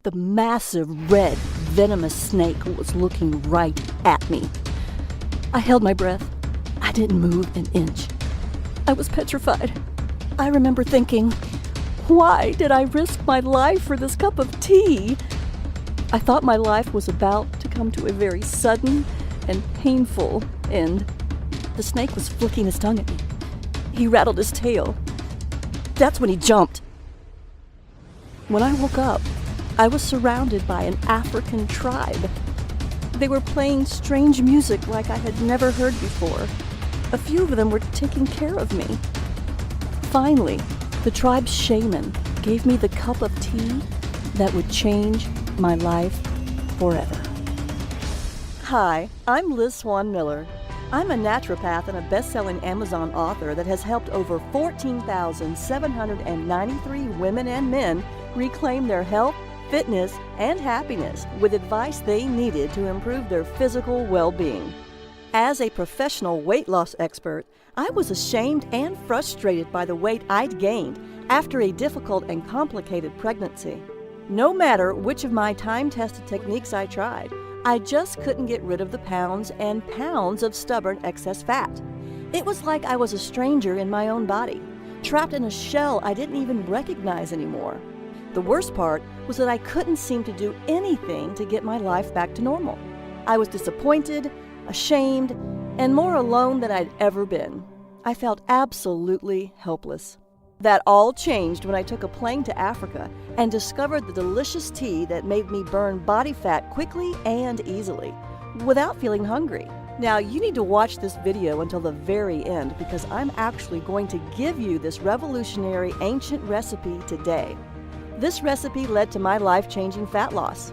The massive, red, venomous snake was looking right at me. I held my breath. I didn't move an inch. I was petrified. I remember thinking, why did I risk my life for this cup of tea? I thought my life was about to come to a very sudden and painful end. The snake was flicking his tongue at me. He rattled his tail. That's when he jumped. When I woke up, I was surrounded by an African tribe. They were playing strange music like I had never heard before. A few of them were taking care of me. Finally, the tribe's shaman gave me the cup of tea that would change my life forever. Hi, I'm Liz Swan Miller. I'm a naturopath and a best-selling Amazon author that has helped over 14,793 women and men reclaim their health, fitness, and happiness with advice they needed to improve their physical well-being. As a professional weight loss expert, I was ashamed and frustrated by the weight I'd gained after a difficult and complicated pregnancy. No matter which of my time-tested techniques I tried, I just couldn't get rid of the pounds and pounds of stubborn excess fat. It was like I was a stranger in my own body, trapped in a shell I didn't even recognize anymore. The worst part was that I couldn't seem to do anything to get my life back to normal. I was disappointed, ashamed, and more alone than I'd ever been. I felt absolutely helpless. That all changed when I took a plane to Africa and discovered the delicious tea that made me burn body fat quickly and easily, without feeling hungry. Now, you need to watch this video until the very end because I'm actually going to give you this revolutionary ancient recipe today. This recipe led to my life-changing fat loss.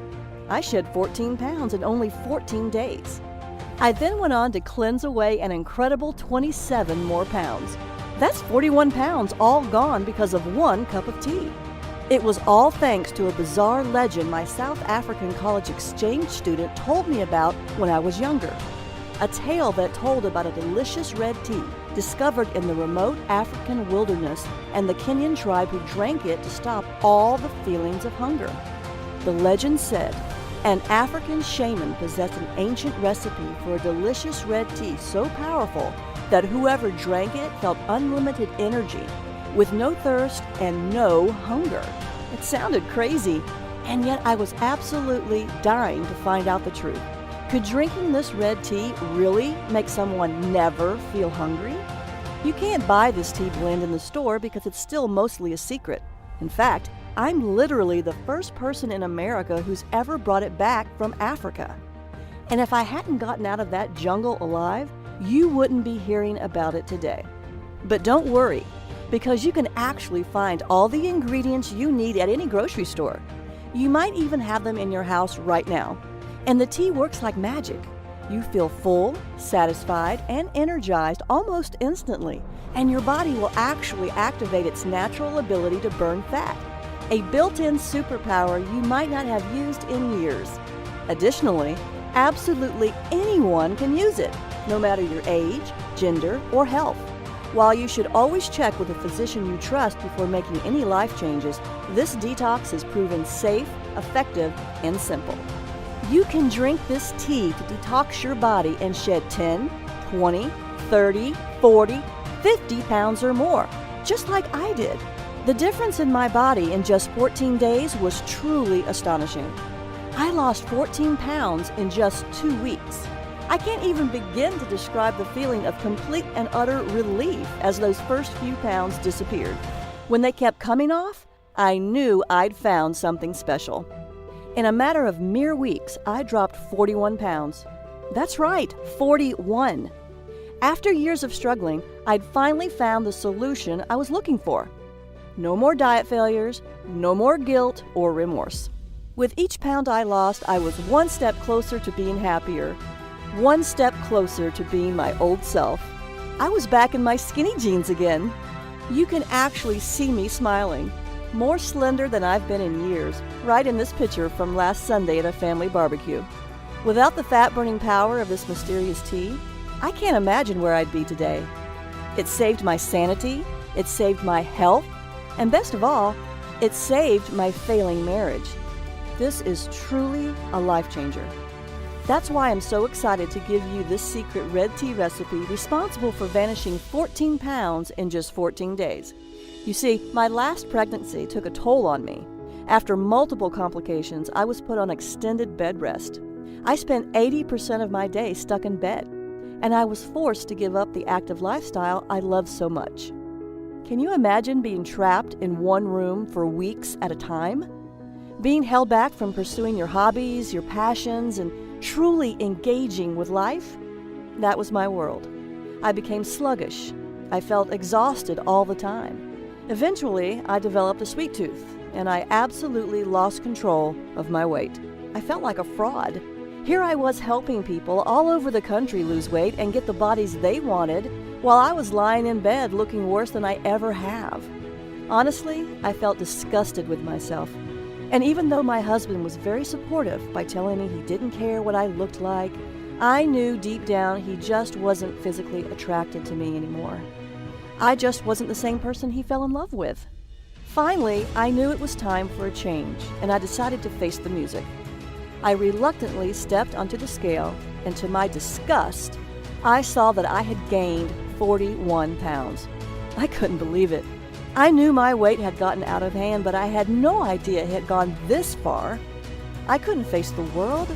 I shed 14 pounds in only 14 days. I then went on to cleanse away an incredible 27 more pounds. That's 41 pounds all gone because of one cup of tea. It was all thanks to a bizarre legend my South African college exchange student told me about when I was younger. A tale that told about a delicious red tea discovered in the remote African wilderness and the Kenyan tribe who drank it to stop all the feelings of hunger. The legend said an African shaman possessed an ancient recipe for a delicious red tea so powerful that whoever drank it felt unlimited energy, with no thirst and no hunger. It sounded crazy, and yet I was absolutely dying to find out the truth. Could drinking this red tea really make someone never feel hungry? You can't buy this tea blend in the store because it's still mostly a secret. In fact, I'm literally the first person in America who's ever brought it back from Africa. And if I hadn't gotten out of that jungle alive, you wouldn't be hearing about it today. But don't worry, because you can actually find all the ingredients you need at any grocery store. You might even have them in your house right now. And the tea works like magic. You feel full, satisfied, and energized almost instantly, and your body will actually activate its natural ability to burn fat, a built-in superpower you might not have used in years. Additionally, absolutely anyone can use it, no matter your age, gender, or health. While you should always check with a physician you trust before making any life changes, this detox is proven safe, effective, and simple. You can drink this tea to detox your body and shed 10, 20, 30, 40, 50 pounds or more, just like I did. The difference in my body in just 14 days was truly astonishing. I lost 14 pounds in just 2 weeks. I can't even begin to describe the feeling of complete and utter relief as those first few pounds disappeared. When they kept coming off, I knew I'd found something special. In a matter of mere weeks, I dropped 41 pounds. That's right, 41. After years of struggling, I'd finally found the solution I was looking for. No more diet failures, no more guilt or remorse. With each pound I lost, I was one step closer to being happier, one step closer to being my old self. I was back in my skinny jeans again. You can actually see me smiling, more slender than I've been in years, right in this picture from last Sunday at a family barbecue. Without the fat-burning power of this mysterious tea, I can't imagine where I'd be today. It saved my sanity, it saved my health, and best of all, it saved my failing marriage. This is truly a life changer. That's why I'm so excited to give you this secret red tea recipe responsible for vanishing 14 pounds in just 14 days. You see, my last pregnancy took a toll on me. After multiple complications, I was put on extended bed rest. I spent 80% of my day stuck in bed, and I was forced to give up the active lifestyle I loved so much. Can you imagine being trapped in one room for weeks at a time? Being held back from pursuing your hobbies, your passions, and truly engaging with life? That was my world. I became sluggish. I felt exhausted all the time. Eventually, I developed a sweet tooth, and I absolutely lost control of my weight. I felt like a fraud. Here I was helping people all over the country lose weight and get the bodies they wanted, while I was lying in bed looking worse than I ever have. Honestly, I felt disgusted with myself. And even though my husband was very supportive by telling me he didn't care what I looked like, I knew deep down he just wasn't physically attracted to me anymore. I just wasn't the same person he fell in love with. Finally, I knew it was time for a change, and I decided to face the music. I reluctantly stepped onto the scale, and to my disgust, I saw that I had gained 41 pounds. I couldn't believe it. I knew my weight had gotten out of hand, but I had no idea it had gone this far. I couldn't face the world.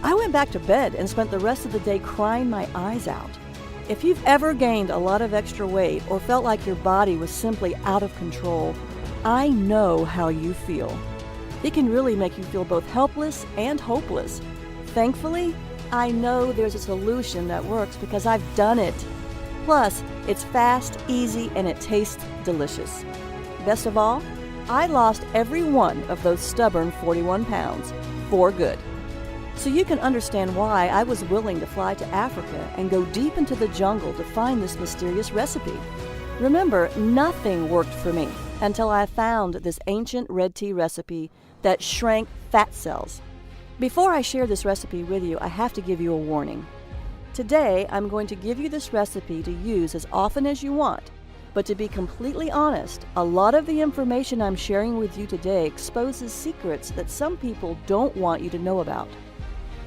I went back to bed and spent the rest of the day crying my eyes out. If you've ever gained a lot of extra weight or felt like your body was simply out of control, I know how you feel. It can really make you feel both helpless and hopeless. Thankfully, I know there's a solution that works because I've done it. Plus, it's fast, easy, and it tastes delicious. Best of all, I lost every one of those stubborn 41 pounds for good. So you can understand why I was willing to fly to Africa and go deep into the jungle to find this mysterious recipe. Remember, nothing worked for me until I found this ancient red tea recipe that shrank fat cells. Before I share this recipe with you, I have to give you a warning. Today, I'm going to give you this recipe to use as often as you want, but to be completely honest, a lot of the information I'm sharing with you today exposes secrets that some people don't want you to know about.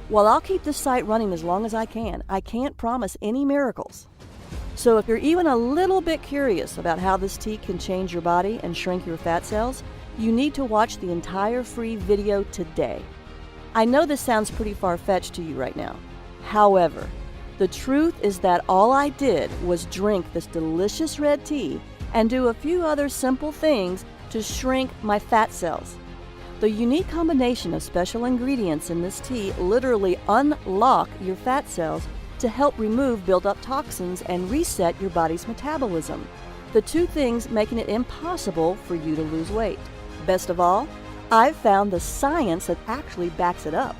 While I'll keep this site running as long as I can't promise any miracles. So if you're even a little bit curious about how this tea can change your body and shrink your fat cells, you need to watch the entire free video today. I know this sounds pretty far-fetched to you right now. However, the truth is that all I did was drink this delicious red tea and do a few other simple things to shrink my fat cells. The unique combination of special ingredients in this tea literally unlock your fat cells to help remove built-up toxins and reset your body's metabolism, the two things making it impossible for you to lose weight. Best of all, I've found the science that actually backs it up.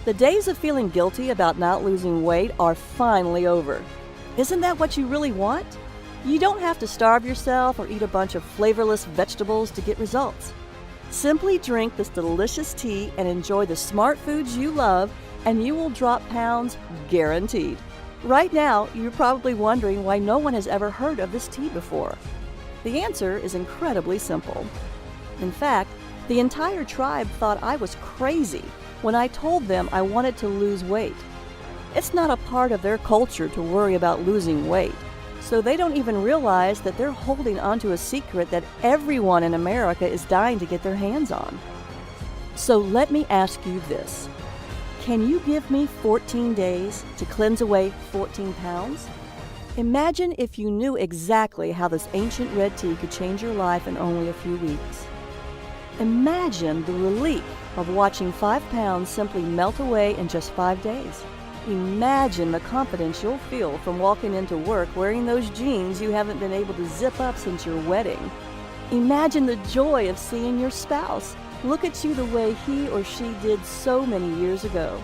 The days of feeling guilty about not losing weight are finally over. Isn't that what you really want? You don't have to starve yourself or eat a bunch of flavorless vegetables to get results. Simply drink this delicious tea and enjoy the smart foods you love, and you will drop pounds guaranteed. Right now, you're probably wondering why no one has ever heard of this tea before. The answer is incredibly simple. In fact, the entire tribe thought I was crazy when I told them I wanted to lose weight. It's not a part of their culture to worry about losing weight, so they don't even realize that they're holding onto a secret that everyone in America is dying to get their hands on. So let me ask you this. Can you give me 14 days to cleanse away 14 pounds? Imagine if you knew exactly how this ancient red tea could change your life in only a few weeks. Imagine the relief of watching 5 pounds simply melt away in just 5 days. Imagine the confidence you'll feel from walking into work wearing those jeans you haven't been able to zip up since your wedding. Imagine the joy of seeing your spouse look at you the way he or she did so many years ago.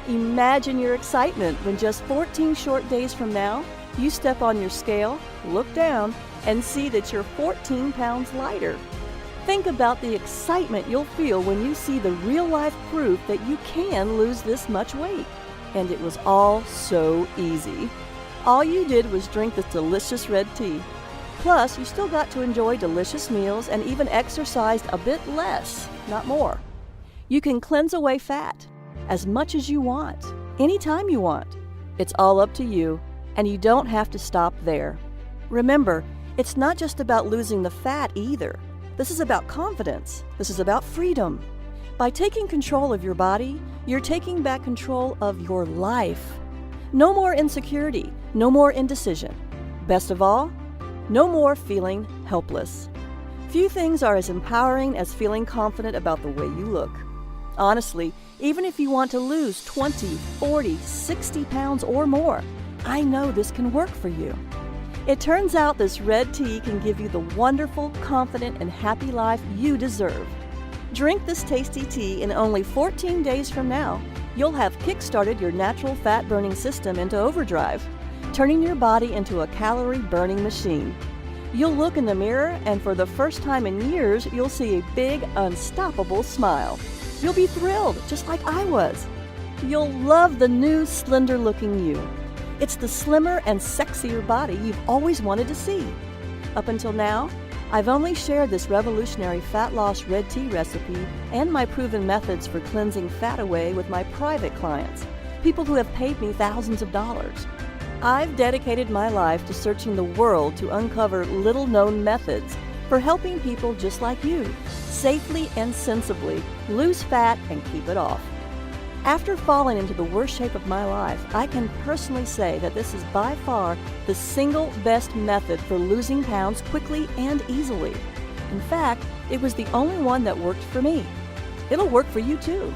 Imagine your excitement when just 14 short days from now, you step on your scale, look down, and see that you're 14 pounds lighter. Think about the excitement you'll feel when you see the real-life proof that you can lose this much weight. And it was all so easy. All you did was drink this delicious red tea. Plus, you still got to enjoy delicious meals and even exercised a bit less, not more. You can cleanse away fat as much as you want, anytime you want. It's all up to you, and you don't have to stop there. Remember, it's not just about losing the fat either. This is about confidence. This is about freedom. By taking control of your body, you're taking back control of your life. No more insecurity, no more indecision. Best of all, no more feeling helpless. Few things are as empowering as feeling confident about the way you look. Honestly, even if you want to lose 20, 40, 60 pounds or more, I know this can work for you. It turns out this red tea can give you the wonderful, confident, and happy life you deserve. Drink this tasty tea in only 14 days from now. You'll have kick-started your natural fat-burning system into overdrive, turning your body into a calorie-burning machine. You'll look in the mirror, and for the first time in years, you'll see a big, unstoppable smile. You'll be thrilled, just like I was. You'll love the new, slender-looking you. It's the slimmer and sexier body you've always wanted to see. Up until now, I've only shared this revolutionary fat loss red tea recipe and my proven methods for cleansing fat away with my private clients, people who have paid me thousands of dollars. I've dedicated my life to searching the world to uncover little-known methods for helping people just like you safely and sensibly lose fat and keep it off. After falling into the worst shape of my life, I can personally say that this is by far the single best method for losing pounds quickly and easily. In fact, it was the only one that worked for me. It'll work for you too.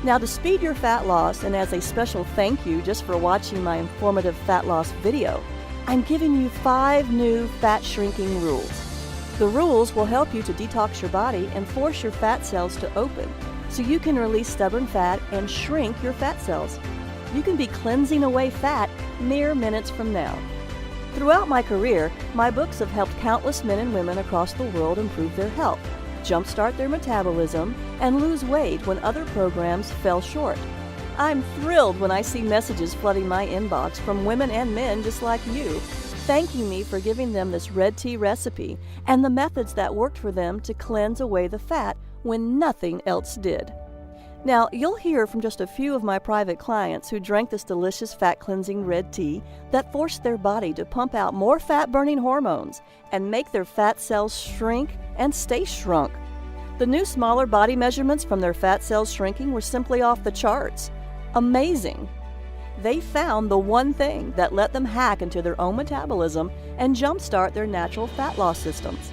Now, to speed your fat loss, and as a special thank you just for watching my informative fat loss video, I'm giving you 5 new fat shrinking rules. The rules will help you to detox your body and force your fat cells to open, so you can release stubborn fat and shrink your fat cells. You can be cleansing away fat mere minutes from now. Throughout my career, my books have helped countless men and women across the world improve their health, jumpstart their metabolism, and lose weight when other programs fell short. I'm thrilled when I see messages flooding my inbox from women and men just like you, thanking me for giving them this red tea recipe and the methods that worked for them to cleanse away the fat when nothing else did. Now, you'll hear from just a few of my private clients who drank this delicious fat-cleansing red tea that forced their body to pump out more fat-burning hormones and make their fat cells shrink and stay shrunk. The new smaller body measurements from their fat cells shrinking were simply off the charts. Amazing! They found the one thing that let them hack into their own metabolism and jumpstart their natural fat loss systems.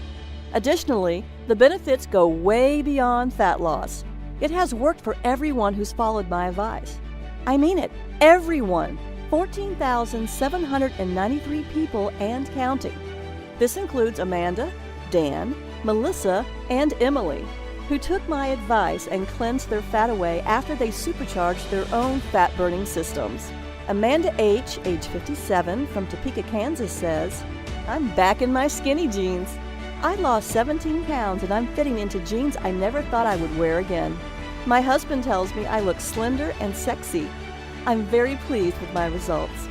Additionally, the benefits go way beyond fat loss. It has worked for everyone who's followed my advice. I mean it, everyone. 14,793 people and counting. This includes Amanda, Dan, Melissa, and Emily, who took my advice and cleansed their fat away after they supercharged their own fat-burning systems. Amanda H., age 57, from Topeka, Kansas, says, "I'm back in my skinny jeans. I lost 17 pounds and I'm fitting into jeans I never thought I would wear again. My husband tells me I look slender and sexy. I'm very pleased with my results."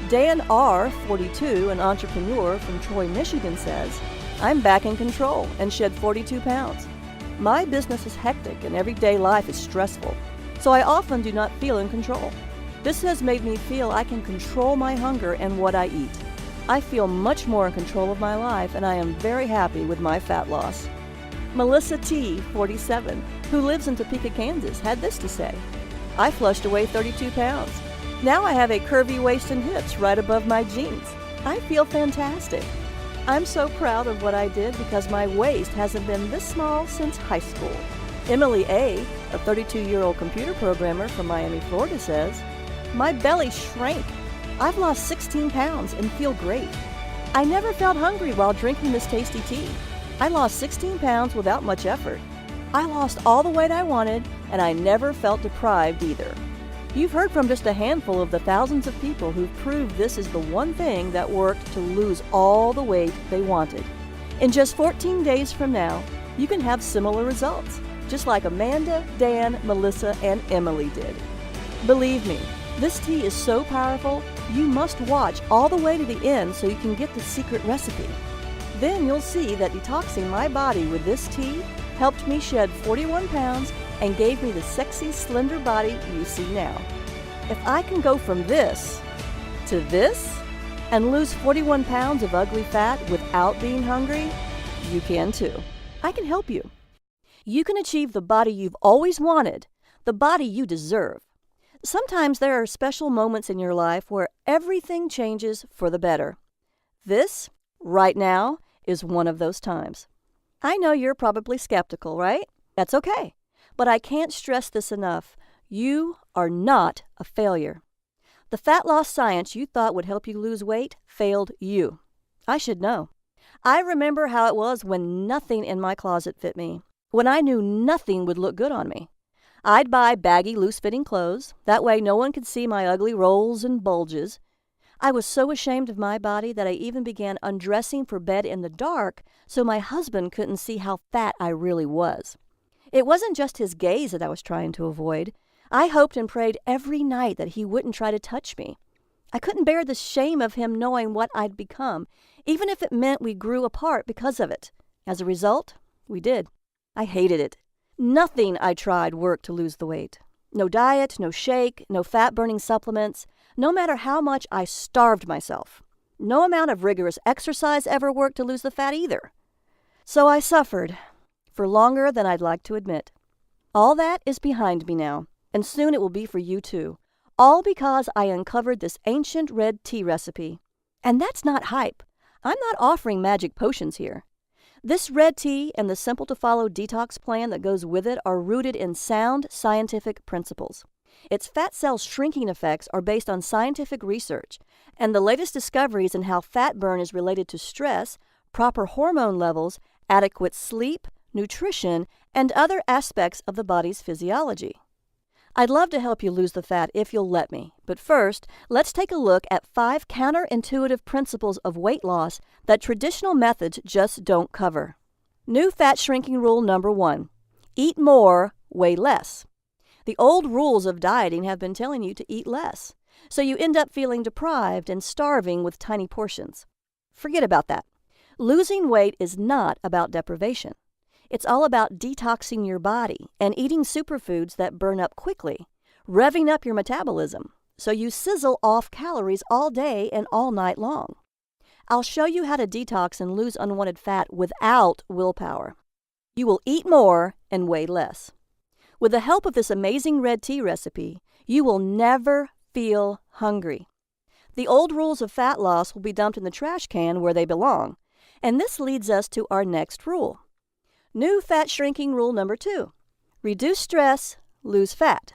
Dan R., 42, an entrepreneur from Troy, Michigan, says, "I'm back in control and shed 42 pounds. My business is hectic and everyday life is stressful, so I often do not feel in control. This has made me feel I can control my hunger and what I eat. I feel much more in control of my life, and I am very happy with my fat loss." Melissa T., 47, who lives in Topeka, Kansas, had this to say, "I flushed away 32 pounds. Now I have a curvy waist and hips right above my jeans. I feel fantastic. I'm so proud of what I did because my waist hasn't been this small since high school." Emily A., a 32-year-old computer programmer from Miami, Florida, says, "My belly shrank. I've lost 16 pounds and feel great. I never felt hungry while drinking this tasty tea. I lost 16 pounds without much effort. I lost all the weight I wanted, and I never felt deprived either." You've heard from just a handful of the thousands of people who've proved this is the one thing that worked to lose all the weight they wanted. In just 14 days from now, you can have similar results, just like Amanda, Dan, Melissa, and Emily did. Believe me, this tea is so powerful, you must watch all the way to the end so you can get the secret recipe. Then you'll see that detoxing my body with this tea helped me shed 41 pounds and gave me the sexy, slender body you see now. If I can go from this to this and lose 41 pounds of ugly fat without being hungry, you can too. I can help you. You can achieve the body you've always wanted, the body you deserve. Sometimes there are special moments in your life where everything changes for the better. This, right now, is one of those times. I know you're probably skeptical, right? That's okay. But I can't stress this enough. You are not a failure. The fat loss science you thought would help you lose weight failed you. I should know. I remember how it was when nothing in my closet fit me, when I knew nothing would look good on me. I'd buy baggy, loose-fitting clothes. That way no one could see my ugly rolls and bulges. I was so ashamed of my body that I even began undressing for bed in the dark so my husband couldn't see how fat I really was. It wasn't just his gaze that I was trying to avoid. I hoped and prayed every night that he wouldn't try to touch me. I couldn't bear the shame of him knowing what I'd become, even if it meant we grew apart because of it. As a result, we did. I hated it. Nothing I tried worked to lose the weight. No diet, no shake, no fat-burning supplements, no matter how much I starved myself. No amount of rigorous exercise ever worked to lose the fat either. So I suffered, for longer than I'd like to admit. All that is behind me now, and soon it will be for you too. All because I uncovered this ancient red tea recipe. And that's not hype. I'm not offering magic potions here. This red tea and the simple-to-follow detox plan that goes with it are rooted in sound scientific principles. Its fat cell shrinking effects are based on scientific research, and the latest discoveries in how fat burn is related to stress, proper hormone levels, adequate sleep, nutrition, and other aspects of the body's physiology. I'd love to help you lose the fat if you'll let me, but first, let's take a look at 5 counterintuitive principles of weight loss that traditional methods just don't cover. New fat shrinking rule number 1. Eat more, weigh less. The old rules of dieting have been telling you to eat less, so you end up feeling deprived and starving with tiny portions. Forget about that. Losing weight is not about deprivation. It's all about detoxing your body and eating superfoods that burn up quickly, revving up your metabolism, so you sizzle off calories all day and all night long. I'll show you how to detox and lose unwanted fat without willpower. You will eat more and weigh less. With the help of this amazing red tea recipe, you will never feel hungry. The old rules of fat loss will be dumped in the trash can where they belong, and this leads us to our next rule. New fat shrinking rule number 2. Reduce stress, lose fat.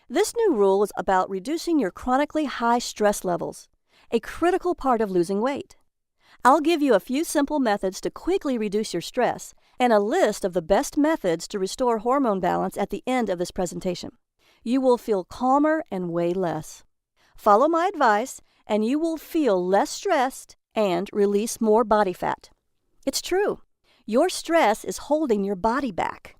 This new rule is about reducing your chronically high stress levels, a critical part of losing weight. I'll give you a few simple methods to quickly reduce your stress and a list of the best methods to restore hormone balance at the end of this presentation. You will feel calmer and weigh less. Follow my advice and you will feel less stressed and release more body fat. It's true. Your stress is holding your body back.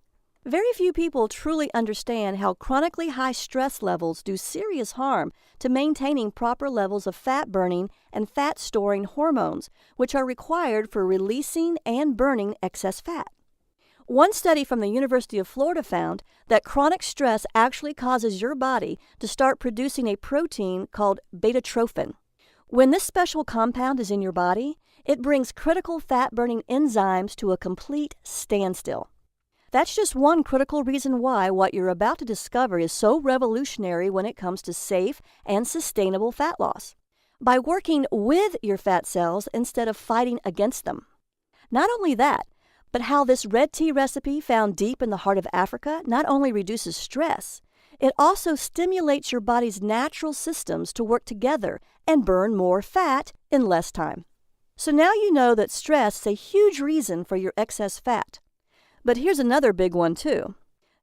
Very few people truly understand how chronically high stress levels do serious harm to maintaining proper levels of fat burning and fat storing hormones, which are required for releasing and burning excess fat. One study from the University of Florida found that chronic stress actually causes your body to start producing a protein called beta-trophin. When this special compound is in your body, it brings critical fat-burning enzymes to a complete standstill. That's just one critical reason why what you're about to discover is so revolutionary when it comes to safe and sustainable fat loss. By working with your fat cells instead of fighting against them. Not only that, but how this red tea recipe found deep in the heart of Africa not only reduces stress, it also stimulates your body's natural systems to work together and burn more fat in less time. So now you know that stress is a huge reason for your excess fat. But here's another big one too.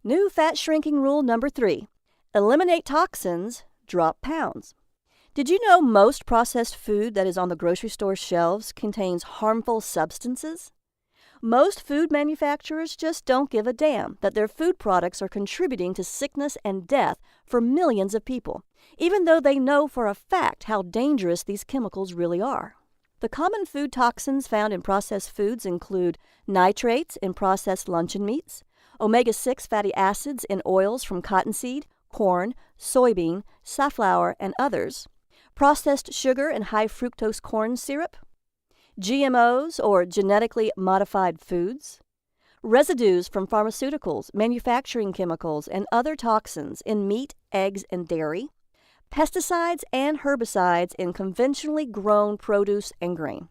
New fat shrinking rule number 3. Eliminate toxins, drop pounds. Did you know most processed food that is on the grocery store shelves contains harmful substances? Most food manufacturers just don't give a damn that their food products are contributing to sickness and death for millions of people, even though they know for a fact how dangerous these chemicals really are. The common food toxins found in processed foods include nitrates in processed luncheon meats, omega-6 fatty acids in oils from cottonseed, corn, soybean, safflower, and others, processed sugar and high fructose corn syrup, GMOs or genetically modified foods, residues from pharmaceuticals, manufacturing chemicals, and other toxins in meat, eggs, and dairy, pesticides and herbicides in conventionally grown produce and grain.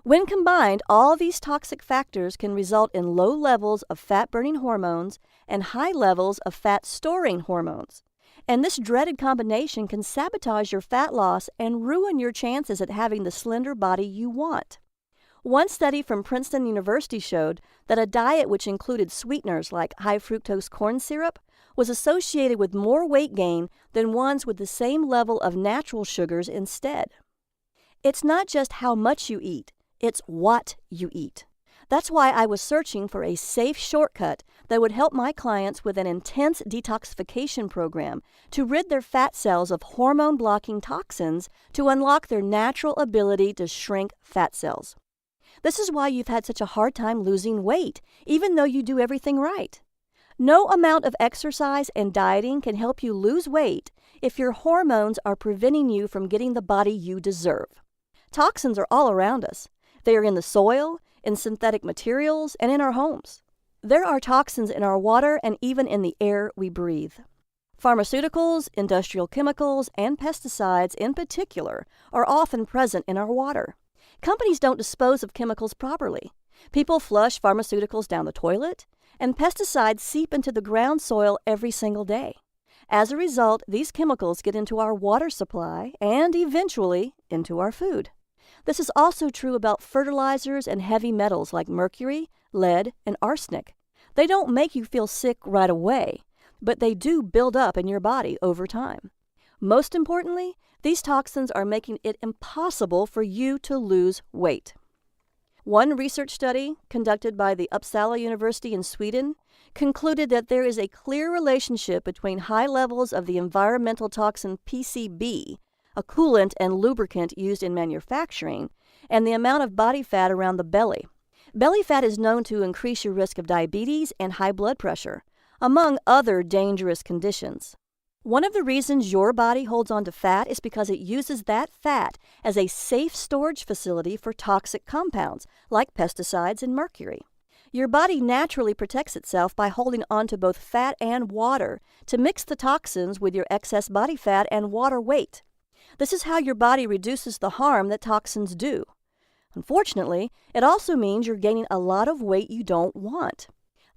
When combined, all these toxic factors can result in low levels of fat-burning hormones and high levels of fat-storing hormones. And this dreaded combination can sabotage your fat loss and ruin your chances at having the slender body you want. One study from Princeton University showed that a diet which included sweeteners like high fructose corn syrup was associated with more weight gain than ones with the same level of natural sugars instead. It's not just how much you eat, it's what you eat. That's why I was searching for a safe shortcut that would help my clients with an intense detoxification program to rid their fat cells of hormone-blocking toxins to unlock their natural ability to shrink fat cells. This is why you've had such a hard time losing weight, even though you do everything right. No amount of exercise and dieting can help you lose weight if your hormones are preventing you from getting the body you deserve. Toxins are all around us. They are in the soil, in synthetic materials, and in our homes. There are toxins in our water and even in the air we breathe. Pharmaceuticals, industrial chemicals, and pesticides in particular are often present in our water. Companies don't dispose of chemicals properly. People flush pharmaceuticals down the toilet, and pesticides seep into the ground soil every single day. As a result, these chemicals get into our water supply and eventually into our food. This is also true about fertilizers and heavy metals like mercury, lead, and arsenic. They don't make you feel sick right away, but they do build up in your body over time. Most importantly, these toxins are making it impossible for you to lose weight. One research study conducted by the Uppsala University in Sweden concluded that there is a clear relationship between high levels of the environmental toxin PCB, a coolant and lubricant used in manufacturing, and the amount of body fat around the belly. Belly fat is known to increase your risk of diabetes and high blood pressure, among other dangerous conditions. One of the reasons your body holds on to fat is because it uses that fat as a safe storage facility for toxic compounds like pesticides and mercury. Your body naturally protects itself by holding on to both fat and water to mix the toxins with your excess body fat and water weight. This is how your body reduces the harm that toxins do. Unfortunately, it also means you're gaining a lot of weight you don't want.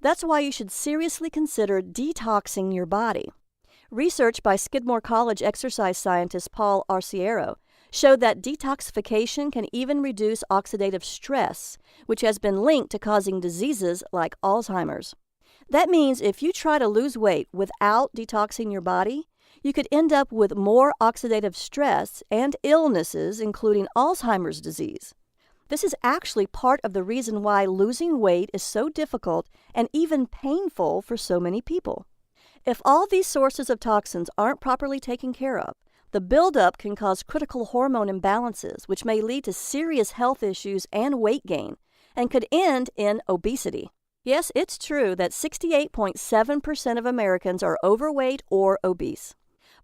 That's why you should seriously consider detoxing your body. Research by Skidmore College exercise scientist Paul Arciero showed that detoxification can even reduce oxidative stress, which has been linked to causing diseases like Alzheimer's. That means if you try to lose weight without detoxing your body, you could end up with more oxidative stress and illnesses, including Alzheimer's disease. This is actually part of the reason why losing weight is so difficult and even painful for so many people. If all these sources of toxins aren't properly taken care of, the buildup can cause critical hormone imbalances, which may lead to serious health issues and weight gain, and could end in obesity. Yes, it's true that 68.7% of Americans are overweight or obese.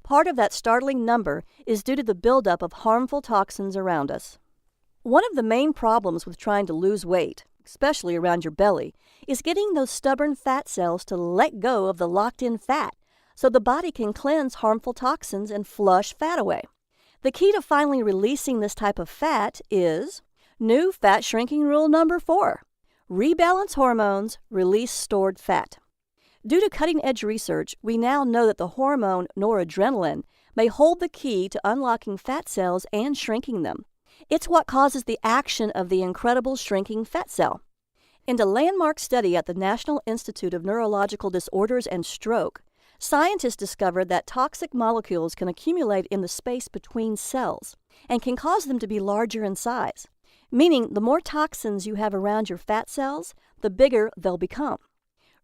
Part of that startling number is due to the buildup of harmful toxins around us. One of the main problems with trying to lose weight, especially around your belly, is getting those stubborn fat cells to let go of the locked-in fat so the body can cleanse harmful toxins and flush fat away. The key to finally releasing this type of fat is new fat shrinking rule number 4. Rebalance hormones, release stored fat. Due to cutting-edge research, we now know that the hormone noradrenaline may hold the key to unlocking fat cells and shrinking them. It's what causes the action of the incredible shrinking fat cell. In a landmark study at the National Institute of Neurological Disorders and Stroke, scientists discovered that toxic molecules can accumulate in the space between cells and can cause them to be larger in size, meaning the more toxins you have around your fat cells, the bigger they'll become.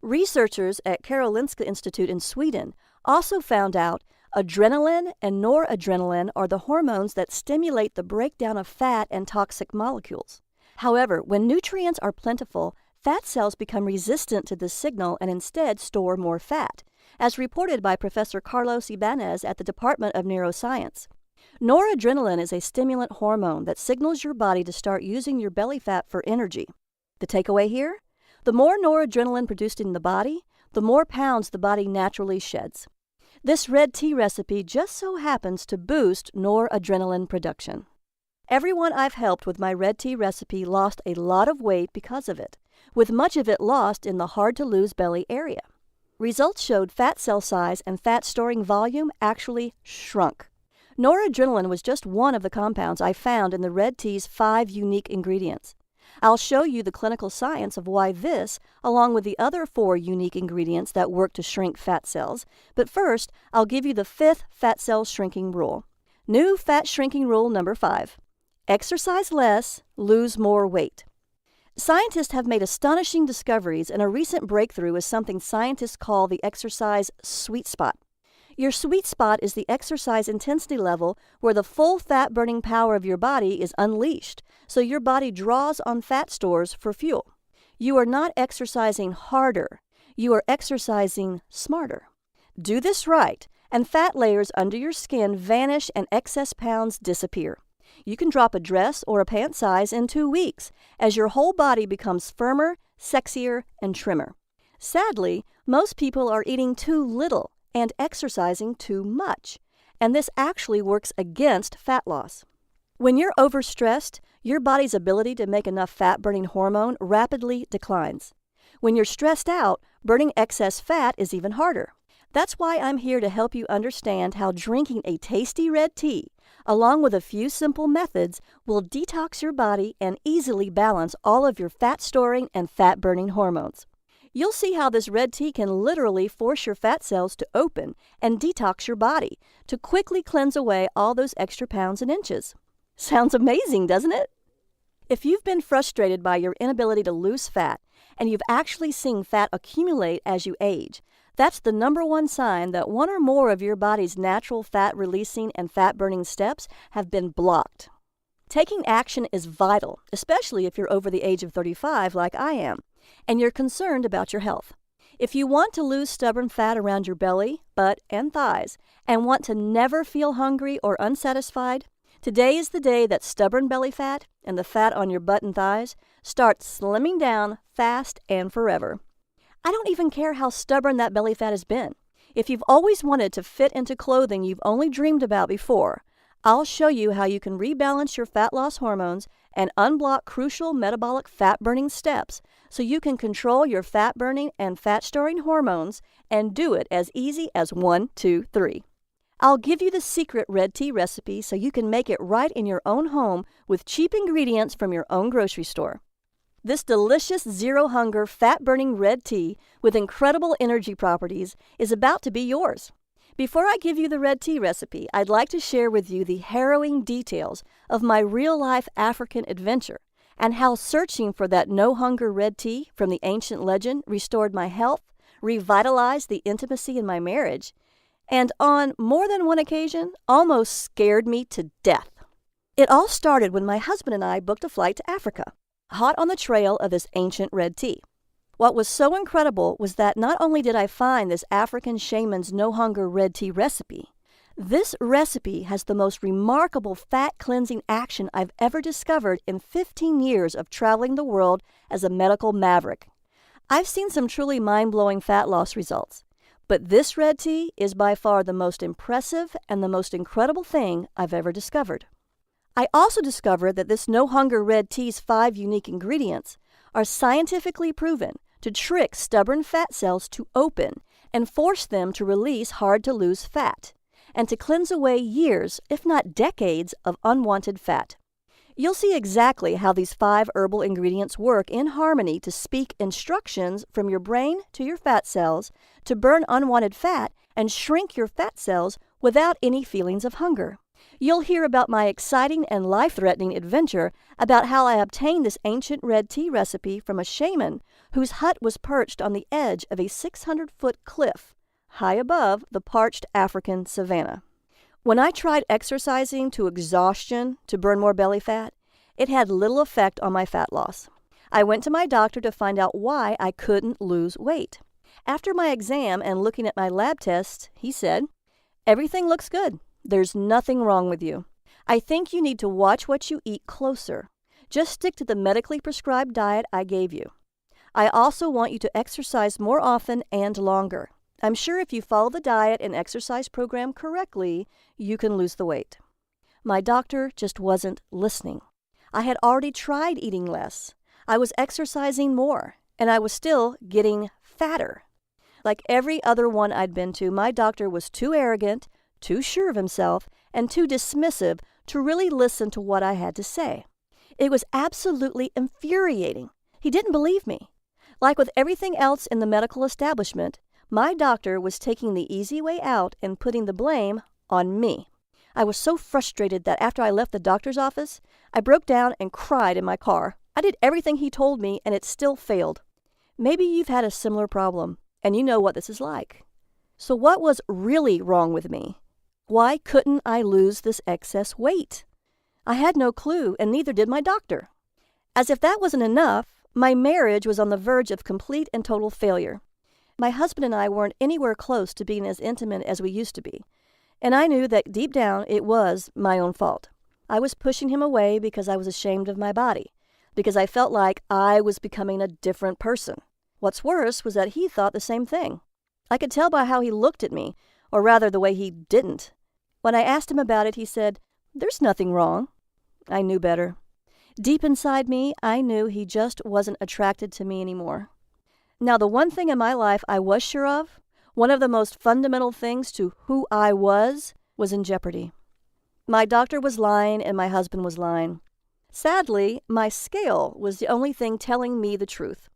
Researchers at Karolinska Institute in Sweden also found out adrenaline and noradrenaline are the hormones that stimulate the breakdown of fat and toxic molecules. However, when nutrients are plentiful, fat cells become resistant to this signal and instead store more fat, as reported by Professor Carlos Ibanez at the Department of Neuroscience. Noradrenaline is a stimulant hormone that signals your body to start using your belly fat for energy. The takeaway here? The more noradrenaline produced in the body, the more pounds the body naturally sheds. This red tea recipe just so happens to boost noradrenaline production. Everyone I've helped with my red tea recipe lost a lot of weight because of it, with much of it lost in the hard-to-lose belly area. Results showed fat cell size and fat storing volume actually shrunk. Noradrenaline was just one of the compounds I found in the red tea's 5 unique ingredients. I'll show you the clinical science of why this, along with the other 4 unique ingredients that work to shrink fat cells, but first, I'll give you the 5th fat cell shrinking rule. New fat shrinking rule number 5. Exercise less, lose more weight. Scientists have made astonishing discoveries, and a recent breakthrough is something scientists call the exercise sweet spot. Your sweet spot is the exercise intensity level where the full fat-burning power of your body is unleashed, so your body draws on fat stores for fuel. You are not exercising harder, you are exercising smarter. Do this right, and fat layers under your skin vanish and excess pounds disappear. You can drop a dress or a pant size in 2 weeks as your whole body becomes firmer, sexier, and trimmer. Sadly, most people are eating too little and exercising too much, and this actually works against fat loss. When you're overstressed, your body's ability to make enough fat-burning hormone rapidly declines. When you're stressed out, burning excess fat is even harder. That's why I'm here to help you understand how drinking a tasty red tea, along with a few simple methods, will detox your body and easily balance all of your fat-storing and fat-burning hormones. You'll see how this red tea can literally force your fat cells to open and detox your body to quickly cleanse away all those extra pounds and inches. Sounds amazing, doesn't it? If you've been frustrated by your inability to lose fat and you've actually seen fat accumulate as you age, that's the number one sign that one or more of your body's natural fat-releasing and fat-burning steps have been blocked. Taking action is vital, especially if you're over the age of 35 like I am, and you're concerned about your health. If you want to lose stubborn fat around your belly, butt, and thighs, and want to never feel hungry or unsatisfied, today is the day that stubborn belly fat and the fat on your butt and thighs start slimming down fast and forever. I don't even care how stubborn that belly fat has been. If you've always wanted to fit into clothing you've only dreamed about before, I'll show you how you can rebalance your fat loss hormones and unblock crucial metabolic fat-burning steps so you can control your fat-burning and fat-storing hormones and do it as easy as 1, 2, 3. I'll give you the secret red tea recipe so you can make it right in your own home with cheap ingredients from your own grocery store. This delicious zero-hunger, fat-burning red tea with incredible energy properties is about to be yours. Before I give you the red tea recipe, I'd like to share with you the harrowing details of my real-life African adventure and how searching for that no-hunger red tea from the ancient legend restored my health, revitalized the intimacy in my marriage, and on more than one occasion, almost scared me to death. It all started when my husband and I booked a flight to Africa, hot on the trail of this ancient red tea. What was so incredible was that not only did I find this African shaman's no-hunger red tea recipe, this recipe has the most remarkable fat-cleansing action I've ever discovered in 15 years of traveling the world as a medical maverick. I've seen some truly mind-blowing fat loss results, but this red tea is by far the most impressive and the most incredible thing I've ever discovered. I also discovered that this no-hunger red tea's 5 unique ingredients are scientifically proven to trick stubborn fat cells to open and force them to release hard-to-lose fat, and to cleanse away years, if not decades, of unwanted fat. You'll see exactly how these 5 herbal ingredients work in harmony to speak instructions from your brain to your fat cells to burn unwanted fat and shrink your fat cells without any feelings of hunger. You'll hear about my exciting and life-threatening adventure about how I obtained this ancient red tea recipe from a shaman whose hut was perched on the edge of a 600-foot cliff, high above the parched African savanna. When I tried exercising to exhaustion to burn more belly fat, it had little effect on my fat loss. I went to my doctor to find out why I couldn't lose weight. After my exam and looking at my lab tests, he said, "Everything looks good. There's nothing wrong with you. I think you need to watch what you eat closer. Just stick to the medically prescribed diet I gave you. I also want you to exercise more often and longer. I'm sure if you follow the diet and exercise program correctly, you can lose the weight." My doctor just wasn't listening. I had already tried eating less. I was exercising more, and I was still getting fatter. Like every other one I'd been to, my doctor was too arrogant, too sure of himself, and too dismissive to really listen to what I had to say. It was absolutely infuriating. He didn't believe me. Like with everything else in the medical establishment, my doctor was taking the easy way out and putting the blame on me. I was so frustrated that after I left the doctor's office, I broke down and cried in my car. I did everything he told me, and it still failed. Maybe you've had a similar problem, and you know what this is like. So what was really wrong with me? Why couldn't I lose this excess weight? I had no clue, and neither did my doctor. As if that wasn't enough, my marriage was on the verge of complete and total failure. My husband and I weren't anywhere close to being as intimate as we used to be, and I knew that deep down it was my own fault. I was pushing him away because I was ashamed of my body, because I felt like I was becoming a different person. What's worse was that he thought the same thing. I could tell by how he looked at me, or rather the way he didn't. When I asked him about it, he said, "There's nothing wrong." I knew better. Deep inside me, I knew he just wasn't attracted to me anymore. Now, the one thing in my life I was sure of, one of the most fundamental things to who I was in jeopardy. My doctor was lying and my husband was lying. Sadly, my scale was the only thing telling me the truth.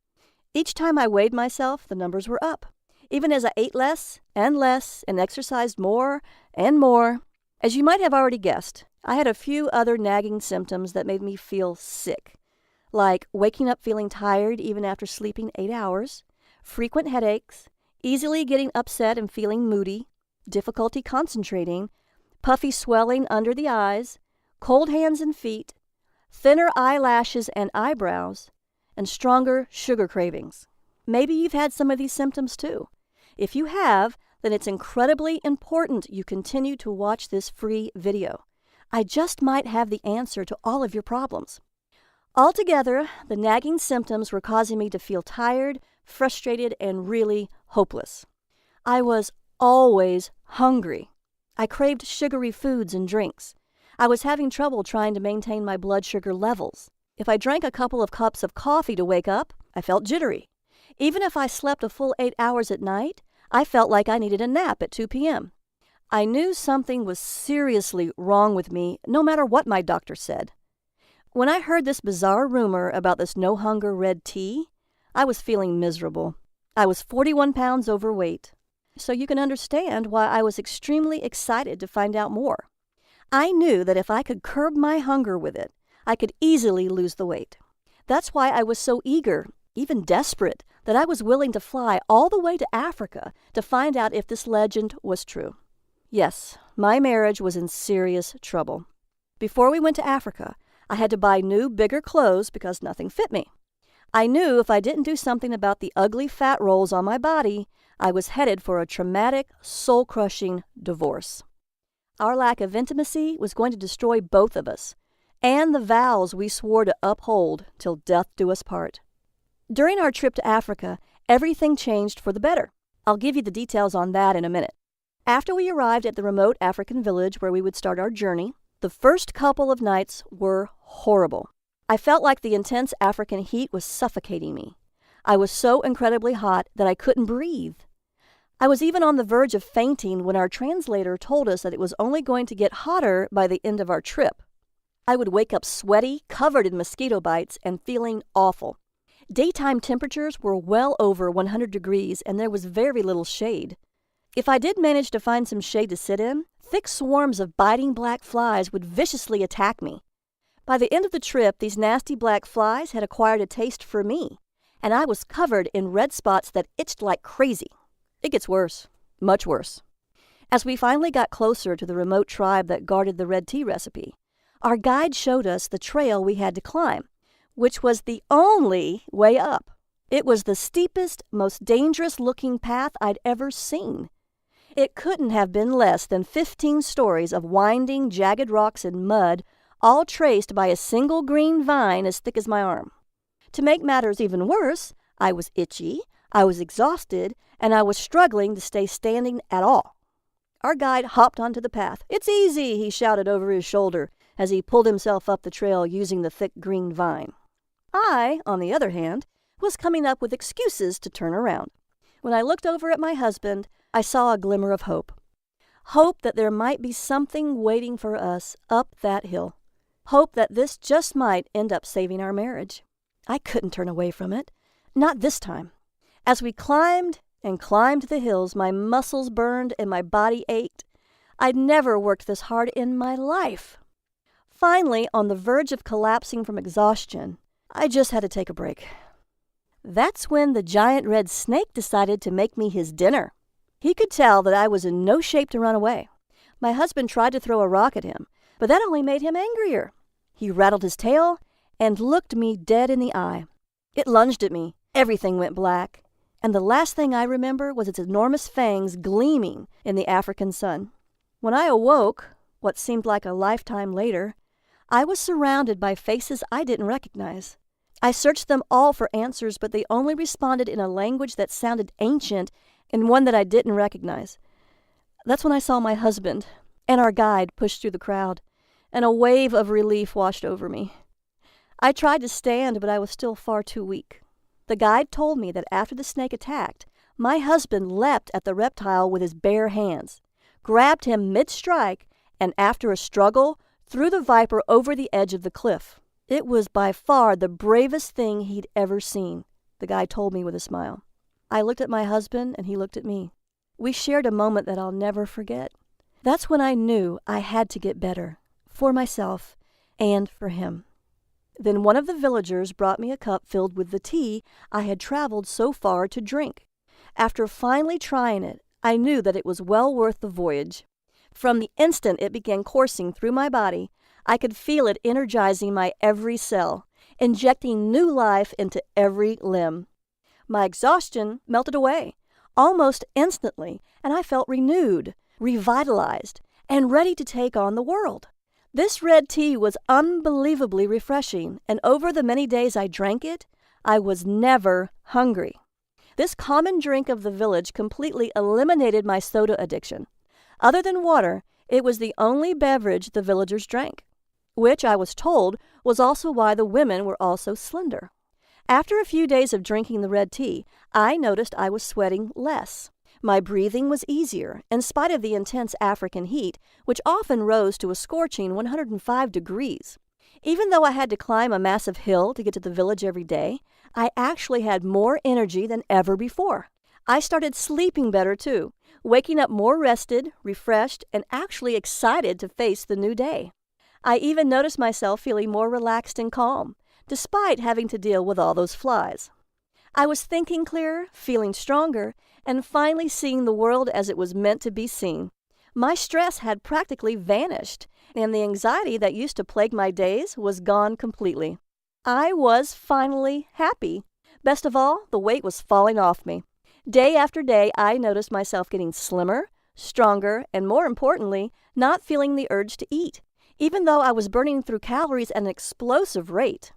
Each time I weighed myself, the numbers were up. Even as I ate less and exercised more and more. As you might have already guessed, I had a few other nagging symptoms that made me feel sick, like waking up feeling tired even after sleeping 8 hours, frequent headaches, easily getting upset and feeling moody, difficulty concentrating, puffy swelling under the eyes, cold hands and feet, thinner eyelashes and eyebrows, and stronger sugar cravings. Maybe you've had some of these symptoms too. If you have, then it's incredibly important you continue to watch this free video. I just might have the answer to all of your problems. Altogether, the nagging symptoms were causing me to feel tired, frustrated, and really hopeless. I was always hungry. I craved sugary foods and drinks. I was having trouble trying to maintain my blood sugar levels. If I drank a couple of cups of coffee to wake up, I felt jittery. Even if I slept a full 8 hours at night, I felt like I needed a nap at 2 p.m. I knew something was seriously wrong with me, no matter what my doctor said. When I heard this bizarre rumor about this no-hunger red tea, I was feeling miserable. I was 41 pounds overweight. So you can understand why I was extremely excited to find out more. I knew that if I could curb my hunger with it, I could easily lose the weight. That's why I was so eager, even desperate, that I was willing to fly all the way to Africa to find out if this legend was true. Yes, my marriage was in serious trouble. Before we went to Africa, I had to buy new, bigger clothes because nothing fit me. I knew if I didn't do something about the ugly fat rolls on my body, I was headed for a traumatic, soul-crushing divorce. Our lack of intimacy was going to destroy both of us, and the vows we swore to uphold till death do us part. During our trip to Africa, everything changed for the better. I'll give you the details on that in a minute. After we arrived at the remote African village where we would start our journey, the first couple of nights were horrible. I felt like the intense African heat was suffocating me. I was so incredibly hot that I couldn't breathe. I was even on the verge of fainting when our translator told us that it was only going to get hotter by the end of our trip. I would wake up sweaty, covered in mosquito bites, and feeling awful. Daytime temperatures were well over 100 degrees, and there was very little shade. If I did manage to find some shade to sit in, thick swarms of biting black flies would viciously attack me. By the end of the trip, these nasty black flies had acquired a taste for me, and I was covered in red spots that itched like crazy. It gets worse, much worse. As we finally got closer to the remote tribe that guarded the red tea recipe, our guide showed us the trail we had to climb, which was the only way up. It was the steepest, most dangerous-looking path I'd ever seen. It couldn't have been less than 15 stories of winding, jagged rocks and mud, all traced by a single green vine as thick as my arm. To make matters even worse, I was itchy, I was exhausted, and I was struggling to stay standing at all. Our guide hopped onto the path. "It's easy," he shouted over his shoulder as he pulled himself up the trail using the thick green vine. I, on the other hand, was coming up with excuses to turn around. When I looked over at my husband, I saw a glimmer of hope. Hope that there might be something waiting for us up that hill. Hope that this just might end up saving our marriage. I couldn't turn away from it. Not this time. As we climbed and climbed the hills, my muscles burned and my body ached. I'd never worked this hard in my life. Finally, on the verge of collapsing from exhaustion, I just had to take a break. That's when the giant red snake decided to make me his dinner. He could tell that I was in no shape to run away. My husband tried to throw a rock at him, but that only made him angrier. He rattled his tail and looked me dead in the eye. It lunged at me. Everything went black, and the last thing I remember was its enormous fangs gleaming in the African sun. When I awoke, what seemed like a lifetime later, I was surrounded by faces I didn't recognize. I searched them all for answers, but they only responded in a language that sounded ancient and one that I didn't recognize. That's when I saw my husband and our guide push through the crowd, and a wave of relief washed over me. I tried to stand, but I was still far too weak. The guide told me that after the snake attacked, my husband leapt at the reptile with his bare hands, grabbed him mid-strike, and after a struggle, threw the viper over the edge of the cliff. It was by far the bravest thing he'd ever seen, the guide told me with a smile. I looked at my husband, and he looked at me. We shared a moment that I'll never forget. That's when I knew I had to get better, for myself and for him. Then one of the villagers brought me a cup filled with the tea I had traveled so far to drink. After finally trying it, I knew that it was well worth the voyage. From the instant it began coursing through my body, I could feel it energizing my every cell, injecting new life into every limb. My exhaustion melted away, almost instantly, and I felt renewed, revitalized, and ready to take on the world. This red tea was unbelievably refreshing, and over the many days I drank it, I was never hungry. This common drink of the village completely eliminated my soda addiction. Other than water, it was the only beverage the villagers drank, which I was told was also why the women were all so slender. After a few days of drinking the red tea, I noticed I was sweating less. My breathing was easier, in spite of the intense African heat, which often rose to a scorching 105 degrees. Even though I had to climb a massive hill to get to the village every day, I actually had more energy than ever before. I started sleeping better too, waking up more rested, refreshed, and actually excited to face the new day. I even noticed myself feeling more relaxed and calm, despite having to deal with all those flies. I was thinking clearer, feeling stronger, and finally seeing the world as it was meant to be seen. My stress had practically vanished, and the anxiety that used to plague my days was gone completely. I was finally happy. Best of all, the weight was falling off me. Day after day, I noticed myself getting slimmer, stronger, and more importantly, not feeling the urge to eat, even though I was burning through calories at an explosive rate.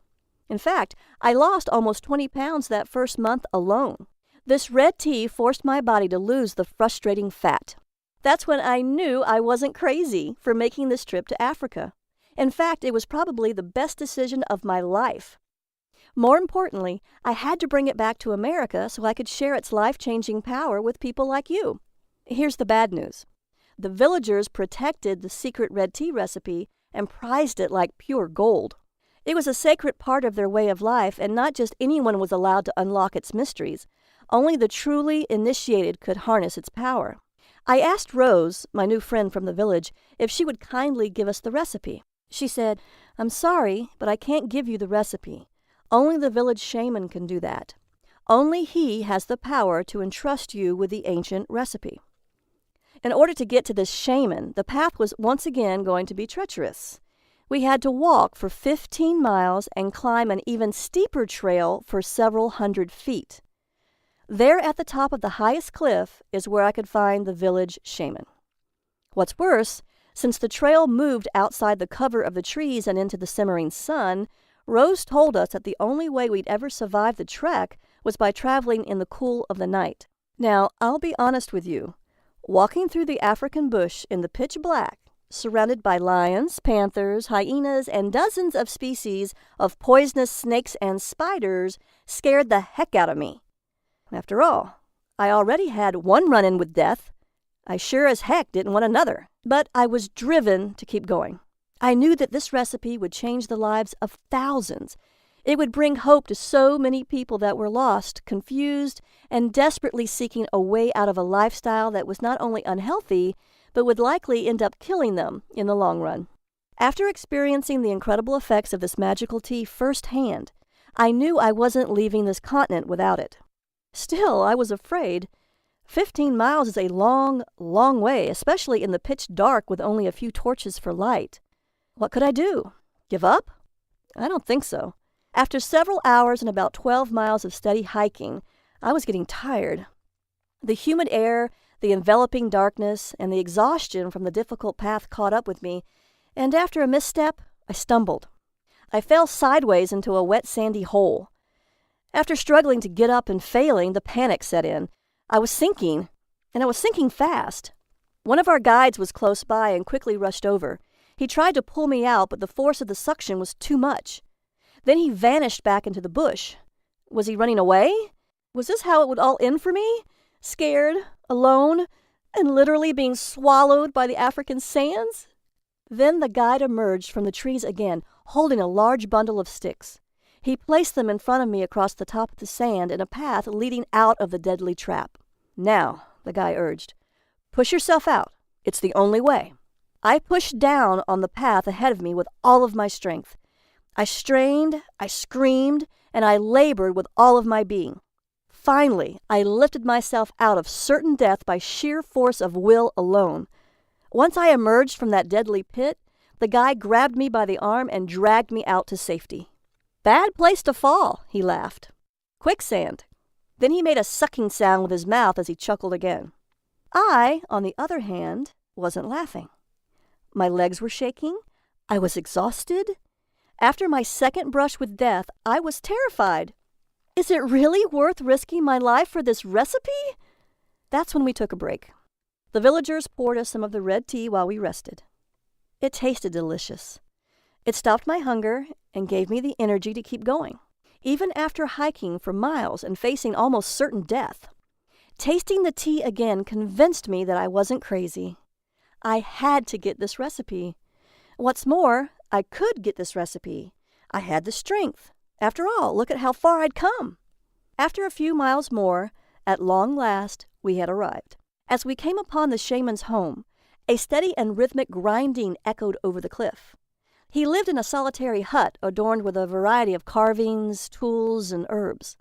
In fact, I lost almost 20 pounds that first month alone. This red tea forced my body to lose the frustrating fat. That's when I knew I wasn't crazy for making this trip to Africa. In fact, it was probably the best decision of my life. More importantly, I had to bring it back to America so I could share its life-changing power with people like you. Here's the bad news. The villagers protected the secret red tea recipe and prized it like pure gold. It was a sacred part of their way of life, and not just anyone was allowed to unlock its mysteries. Only the truly initiated could harness its power. I asked Rose, my new friend from the village, if she would kindly give us the recipe. She said, "I'm sorry, but I can't give you the recipe. Only the village shaman can do that. Only he has the power to entrust you with the ancient recipe." In order to get to this shaman, the path was once again going to be treacherous. We had to walk for 15 miles and climb an even steeper trail for several hundred feet. There at the top of the highest cliff is where I could find the village shaman. What's worse, since the trail moved outside the cover of the trees and into the simmering sun, Rose told us that the only way we'd ever survive the trek was by traveling in the cool of the night. Now, I'll be honest with you. Walking through the African bush in the pitch black, surrounded by lions, panthers, hyenas, and dozens of species of poisonous snakes and spiders, scared the heck out of me. After all, I already had one run-in with death. I sure as heck didn't want another. But I was driven to keep going. I knew that this recipe would change the lives of thousands. It would bring hope to so many people that were lost, confused, and desperately seeking a way out of a lifestyle that was not only unhealthy, but would likely end up killing them in the long run. After experiencing the incredible effects of this magical tea firsthand, I knew I wasn't leaving this continent without it. Still, I was afraid. 15 miles is a long, long way, especially in the pitch dark with only a few torches for light. What could I do? Give up? I don't think so. After several hours and about 12 miles of steady hiking, I was getting tired. The humid air, the enveloping darkness, and the exhaustion from the difficult path caught up with me, and after a misstep, I stumbled. I fell sideways into a wet, sandy hole. After struggling to get up and failing, the panic set in. I was sinking, and I was sinking fast. One of our guides was close by and quickly rushed over. He tried to pull me out, but the force of the suction was too much. Then he vanished back into the bush. Was he running away? Was this how it would all end for me? Scared, alone, and literally being swallowed by the African sands? Then the guide emerged from the trees again, holding a large bundle of sticks. He placed them in front of me across the top of the sand in a path leading out of the deadly trap. Now, the guy urged, push yourself out. It's the only way. I pushed down on the path ahead of me with all of my strength. I strained, I screamed, and I labored with all of my being. Finally, I lifted myself out of certain death by sheer force of will alone. Once I emerged from that deadly pit, the guy grabbed me by the arm and dragged me out to safety. Bad place to fall, he laughed. Quicksand. Then he made a sucking sound with his mouth as he chuckled again. I, on the other hand, wasn't laughing. My legs were shaking. I was exhausted. After my second brush with death, I was terrified. Is it really worth risking my life for this recipe? That's when we took a break. The villagers poured us some of the red tea while we rested. It tasted delicious. It stopped my hunger and gave me the energy to keep going, even after hiking for miles and facing almost certain death. Tasting the tea again convinced me that I wasn't crazy. I had to get this recipe. What's more, I could get this recipe. I had the strength. After all, look at how far I'd come. After a few miles more, at long last, we had arrived. As we came upon the shaman's home, a steady and rhythmic grinding echoed over the cliff. He lived in a solitary hut adorned with a variety of carvings, tools, and herbs.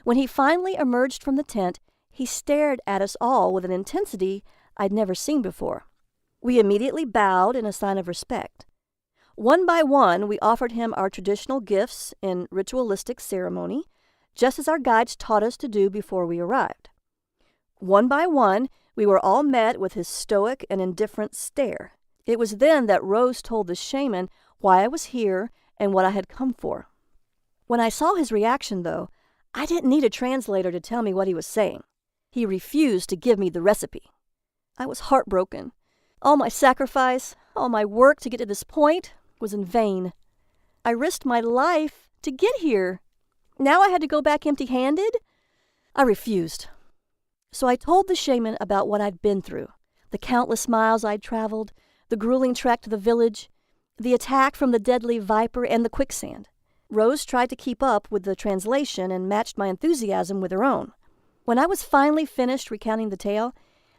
When he finally emerged from the tent, he stared at us all with an intensity I'd never seen before. We immediately bowed in a sign of respect. One by one, we offered him our traditional gifts in ritualistic ceremony, just as our guides taught us to do before we arrived. One by one, we were all met with his stoic and indifferent stare. It was then that Rose told the shaman why I was here and what I had come for. When I saw his reaction, though, I didn't need a translator to tell me what he was saying. He refused to give me the recipe. I was heartbroken. All my sacrifice, all my work to get to this point was in vain. I risked my life to get here. Now I had to go back empty-handed? I refused. So I told the shaman about what I'd been through, the countless miles I'd traveled, the grueling trek to the village, the attack from the deadly viper, and the quicksand. Rose tried to keep up with the translation and matched my enthusiasm with her own. When I was finally finished recounting the tale,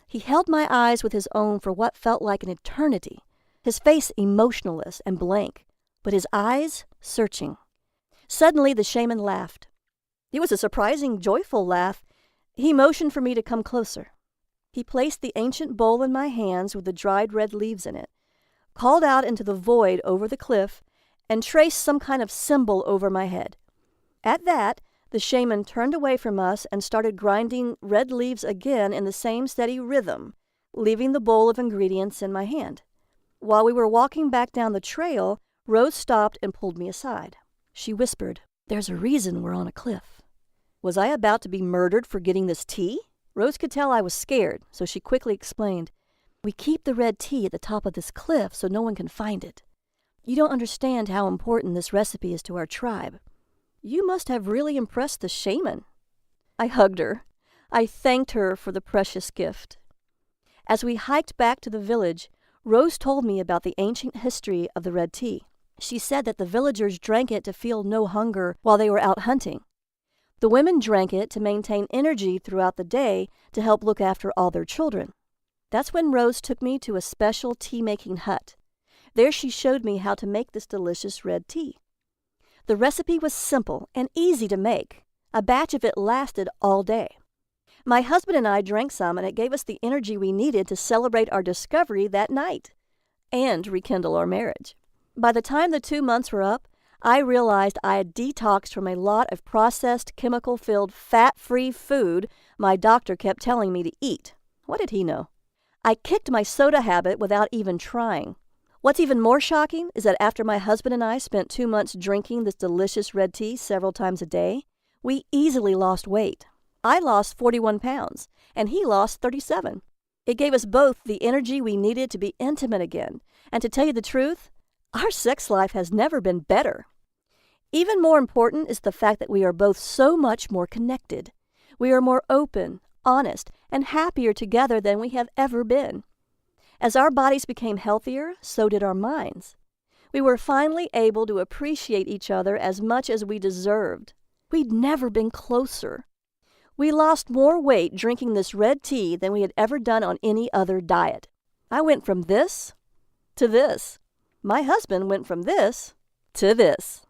he held my eyes with his own for what felt like an eternity, his face emotionless and blank, but his eyes searching. Suddenly the shaman laughed. It was a surprising, joyful laugh. He motioned for me to come closer. He placed the ancient bowl in my hands with the dried red leaves in it. called out into the void over the cliff, and traced some kind of symbol over my head. At that, the shaman turned away from us and started grinding red leaves again in the same steady rhythm, leaving the bowl of ingredients in my hand. While we were walking back down the trail, Rose stopped and pulled me aside. She whispered, "There's a reason we're on a cliff." Was I about to be murdered for getting this tea? Rose could tell I was scared, so she quickly explained, "We keep the red tea at the top of this cliff so no one can find it. You don't understand how important this recipe is to our tribe. You must have really impressed the shaman." I hugged her. I thanked her for the precious gift. As we hiked back to the village, Rose told me about the ancient history of the red tea. She said that the villagers drank it to feel no hunger while they were out hunting. The women drank it to maintain energy throughout the day to help look after all their children. That's when Rose took me to a special tea-making hut. There she showed me how to make this delicious red tea. The recipe was simple and easy to make. A batch of it lasted all day. My husband and I drank some, and it gave us the energy we needed to celebrate our discovery that night and rekindle our marriage. By the time the 2 months were up, I realized I had detoxed from a lot of processed, chemical-filled, fat-free food my doctor kept telling me to eat. What did he know? I kicked my soda habit without even trying. What's even more shocking is that after my husband and I spent 2 months drinking this delicious red tea several times a day, we easily lost weight. I lost 41 pounds, and he lost 37. It gave us both the energy we needed to be intimate again, and to tell you the truth, our sex life has never been better. Even more important is the fact that we are both so much more connected. We are more open, honest, and happier together than we have ever been. As our bodies became healthier, so did our minds. We were finally able to appreciate each other as much as we deserved. We'd never been closer. We lost more weight drinking this red tea than we had ever done on any other diet. I went from this to this. My husband went from this to this.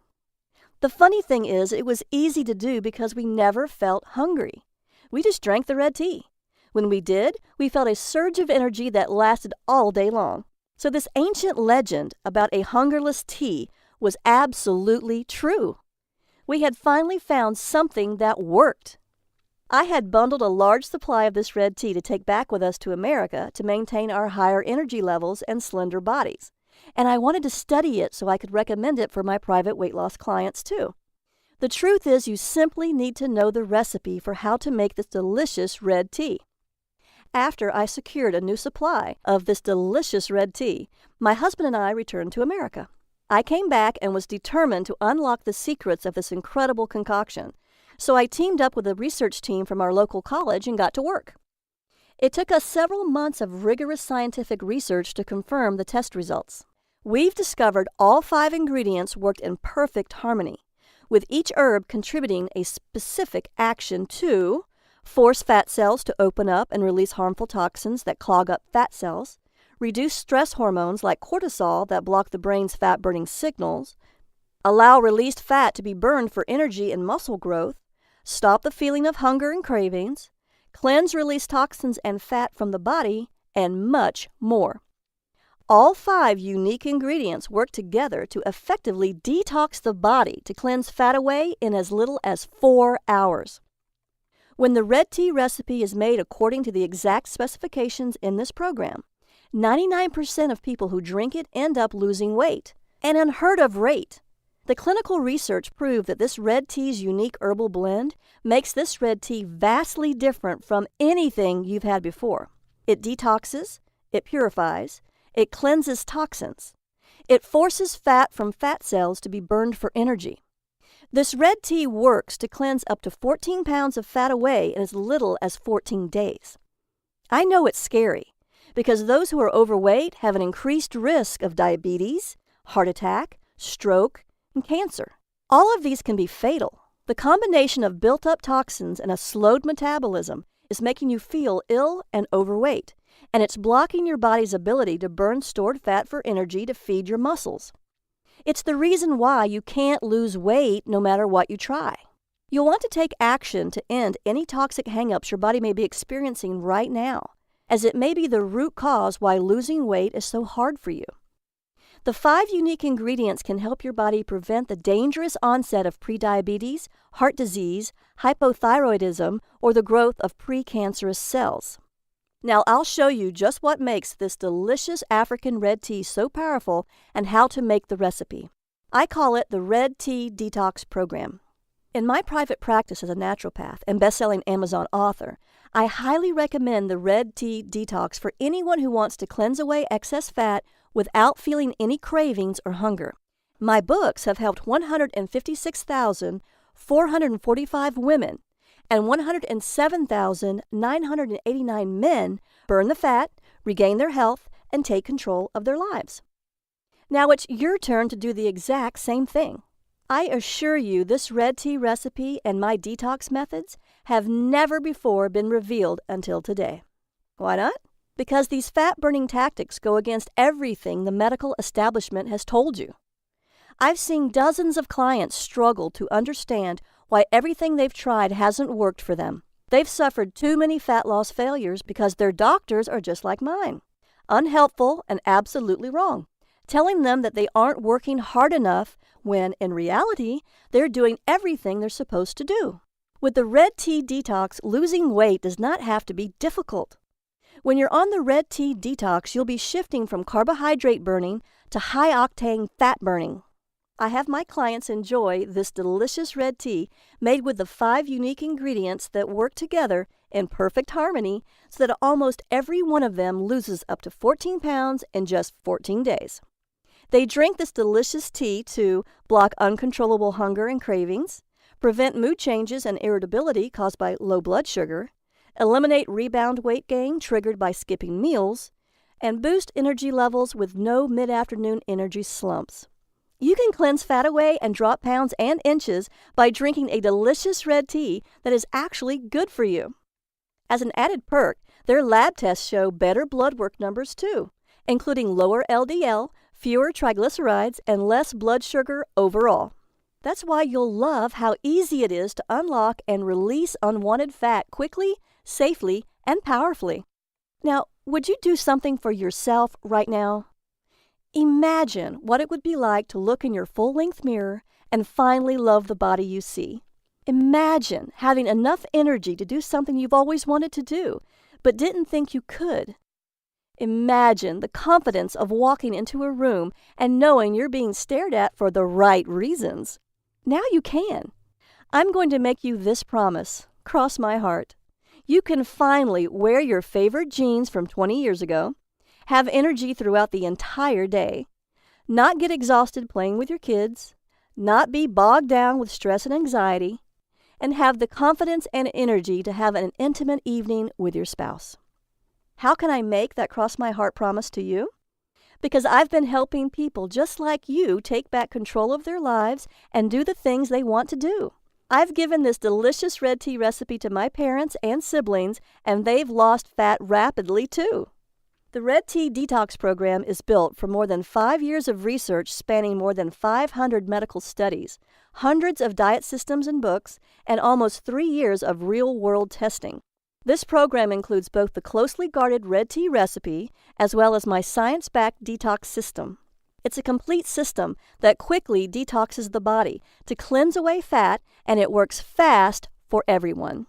The funny thing is, it was easy to do because we never felt hungry. We just drank the red tea. When we did, we felt a surge of energy that lasted all day long. So this ancient legend about a hungerless tea was absolutely true. We had finally found something that worked. I had bundled a large supply of this red tea to take back with us to America to maintain our higher energy levels and slender bodies. And I wanted to study it so I could recommend it for my private weight loss clients too. The truth is, you simply need to know the recipe for how to make this delicious red tea. After I secured a new supply of this delicious red tea, my husband and I returned to America. I came back and was determined to unlock the secrets of this incredible concoction. So I teamed up with a research team from our local college and got to work. It took us several months of rigorous scientific research to confirm the test results. We've discovered all 5 ingredients worked in perfect harmony, with each herb contributing a specific action to force fat cells to open up and release harmful toxins that clog up fat cells, reduce stress hormones like cortisol that block the brain's fat-burning signals, allow released fat to be burned for energy and muscle growth, stop the feeling of hunger and cravings, cleanse release toxins and fat from the body, and much more. All 5 unique ingredients work together to effectively detox the body to cleanse fat away in as little as 4 hours. When the red tea recipe is made according to the exact specifications in this program, 99% of people who drink it end up losing weight, an unheard of rate. The clinical research proved that this red tea's unique herbal blend makes this red tea vastly different from anything you've had before. It detoxes, it purifies, it cleanses toxins. It forces fat from fat cells to be burned for energy. This red tea works to cleanse up to 14 pounds of fat away in as little as 14 days. I know it's scary because those who are overweight have an increased risk of diabetes, heart attack, stroke, and cancer. All of these can be fatal. The combination of built-up toxins and a slowed metabolism is making you feel ill and overweight, and it's blocking your body's ability to burn stored fat for energy to feed your muscles. It's the reason why you can't lose weight no matter what you try. You'll want to take action to end any toxic hang-ups your body may be experiencing right now, as it may be the root cause why losing weight is so hard for you. The 5 unique ingredients can help your body prevent the dangerous onset of prediabetes, heart disease, hypothyroidism, or the growth of precancerous cells. Now I'll show you just what makes this delicious African red tea so powerful and how to make the recipe. I call it the Red Tea Detox program. In my private practice as a naturopath and best-selling Amazon author, I highly recommend the Red Tea Detox for anyone who wants to cleanse away excess fat without feeling any cravings or hunger. My books have helped 156,445 women and 107,989 men burn the fat, regain their health, and take control of their lives. Now it's your turn to do the exact same thing. I assure you this red tea recipe and my detox methods have never before been revealed until today. Why not? Because these fat-burning tactics go against everything the medical establishment has told you. I've seen dozens of clients struggle to understand why everything they've tried hasn't worked for them. They've suffered too many fat loss failures because their doctors are just like mine, unhelpful and absolutely wrong, telling them that they aren't working hard enough when, in reality, they're doing everything they're supposed to do. With the Red Tea Detox, losing weight does not have to be difficult. When you're on the Red Tea Detox, you'll be shifting from carbohydrate burning to high-octane fat burning. I have my clients enjoy this delicious red tea made with the 5 unique ingredients that work together in perfect harmony so that almost every one of them loses up to 14 pounds in just 14 days. They drink this delicious tea to block uncontrollable hunger and cravings, prevent mood changes and irritability caused by low blood sugar, eliminate rebound weight gain triggered by skipping meals, and boost energy levels with no mid-afternoon energy slumps. You can cleanse fat away and drop pounds and inches by drinking a delicious red tea that is actually good for you. As an added perk, their lab tests show better blood work numbers too, including lower LDL, fewer triglycerides, and less blood sugar overall. That's why you'll love how easy it is to unlock and release unwanted fat quickly, safely, and powerfully. Now, would you do something for yourself right now? Imagine what it would be like to look in your full-length mirror and finally love the body you see. Imagine having enough energy to do something you've always wanted to do, but didn't think you could. Imagine the confidence of walking into a room and knowing you're being stared at for the right reasons. Now you can. I'm going to make you this promise. Cross my heart. You can finally wear your favorite jeans from 20 years ago, have energy throughout the entire day, not get exhausted playing with your kids, not be bogged down with stress and anxiety, and have the confidence and energy to have an intimate evening with your spouse. How can I make that cross my heart promise to you? Because I've been helping people just like you take back control of their lives and do the things they want to do. I've given this delicious red tea recipe to my parents and siblings, and they've lost fat rapidly too. The Red Tea Detox program is built from more than 5 years of research spanning more than 500 medical studies, hundreds of diet systems and books, and almost 3 years of real-world testing. This program includes both the closely guarded red tea recipe as well as my science-backed detox system. It's a complete system that quickly detoxes the body to cleanse away fat, and it works fast for everyone.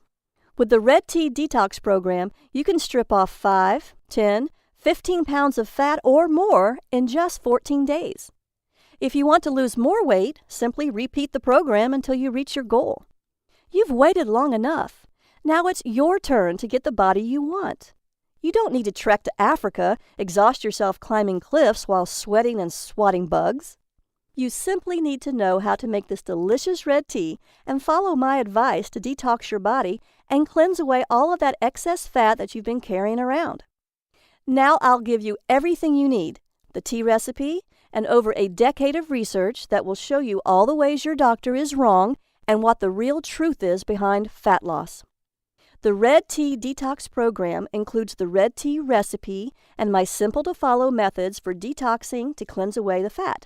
With the Red Tea Detox program, you can strip off 5, 10, 15 pounds of fat or more in just 14 days. If you want to lose more weight, simply repeat the program until you reach your goal. You've waited long enough. Now it's your turn to get the body you want. You don't need to trek to Africa, exhaust yourself climbing cliffs while sweating and swatting bugs. You simply need to know how to make this delicious red tea and follow my advice to detox your body and cleanse away all of that excess fat that you've been carrying around. Now I'll give you everything you need, the tea recipe, and over a decade of research that will show you all the ways your doctor is wrong and what the real truth is behind fat loss. The Red Tea Detox program includes the red tea recipe and my simple-to-follow methods for detoxing to cleanse away the fat.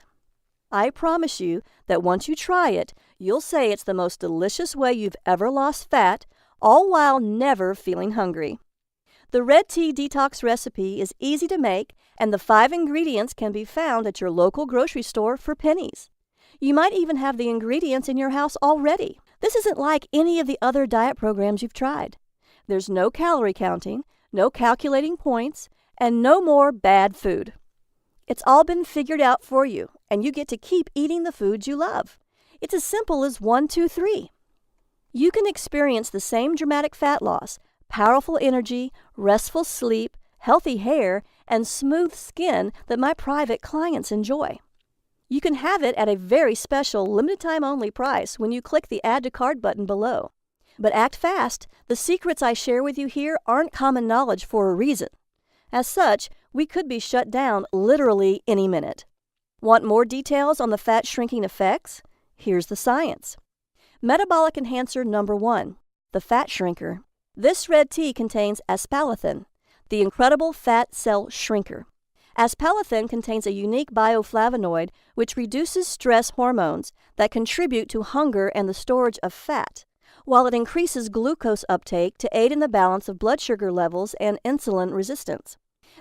I promise you that once you try it, you'll say it's the most delicious way you've ever lost fat, all while never feeling hungry. The Red Tea Detox recipe is easy to make, and the 5 ingredients can be found at your local grocery store for pennies. You might even have the ingredients in your house already. This isn't like any of the other diet programs you've tried. There's no calorie counting, no calculating points, and no more bad food. It's all been figured out for you, and you get to keep eating the foods you love. It's as simple as 1, 2, 3. You can experience the same dramatic fat loss, powerful energy, restful sleep, healthy hair, and smooth skin that my private clients enjoy. You can have it at a very special limited-time-only price when you click the Add to Cart button below. But act fast. The secrets I share with you here aren't common knowledge for a reason. As such, we could be shut down literally any minute. Want more details on the fat-shrinking effects? Here's the science. Metabolic enhancer number 1, the fat shrinker. This red tea contains aspartame, the incredible fat cell shrinker. Aspartame contains a unique bioflavonoid which reduces stress hormones that contribute to hunger and the storage of fat, while it increases glucose uptake to aid in the balance of blood sugar levels and insulin resistance.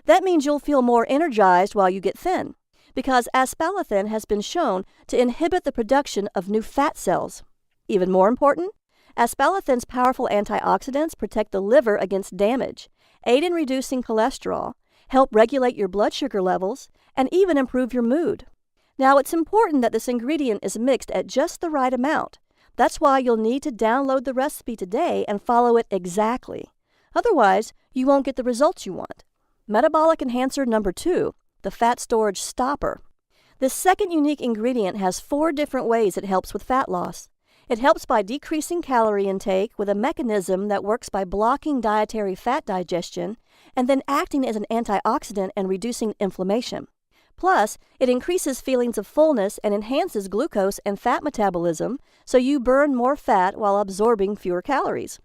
That means you'll feel more energized while you get thin, because aspartame has been shown to inhibit the production of new fat cells. Even more important, aspartame's powerful antioxidants protect the liver against damage, aid in reducing cholesterol, help regulate your blood sugar levels, and even improve your mood. Now, it's important that this ingredient is mixed at just the right amount. That's why you'll need to download the recipe today and follow it exactly. Otherwise, you won't get the results you want. Metabolic enhancer number 2, the fat storage stopper. This second unique ingredient has 4 different ways it helps with fat loss. It helps by decreasing calorie intake with a mechanism that works by blocking dietary fat digestion and then acting as an antioxidant and reducing inflammation. Plus, it increases feelings of fullness and enhances glucose and fat metabolism, so you burn more fat while absorbing fewer calories.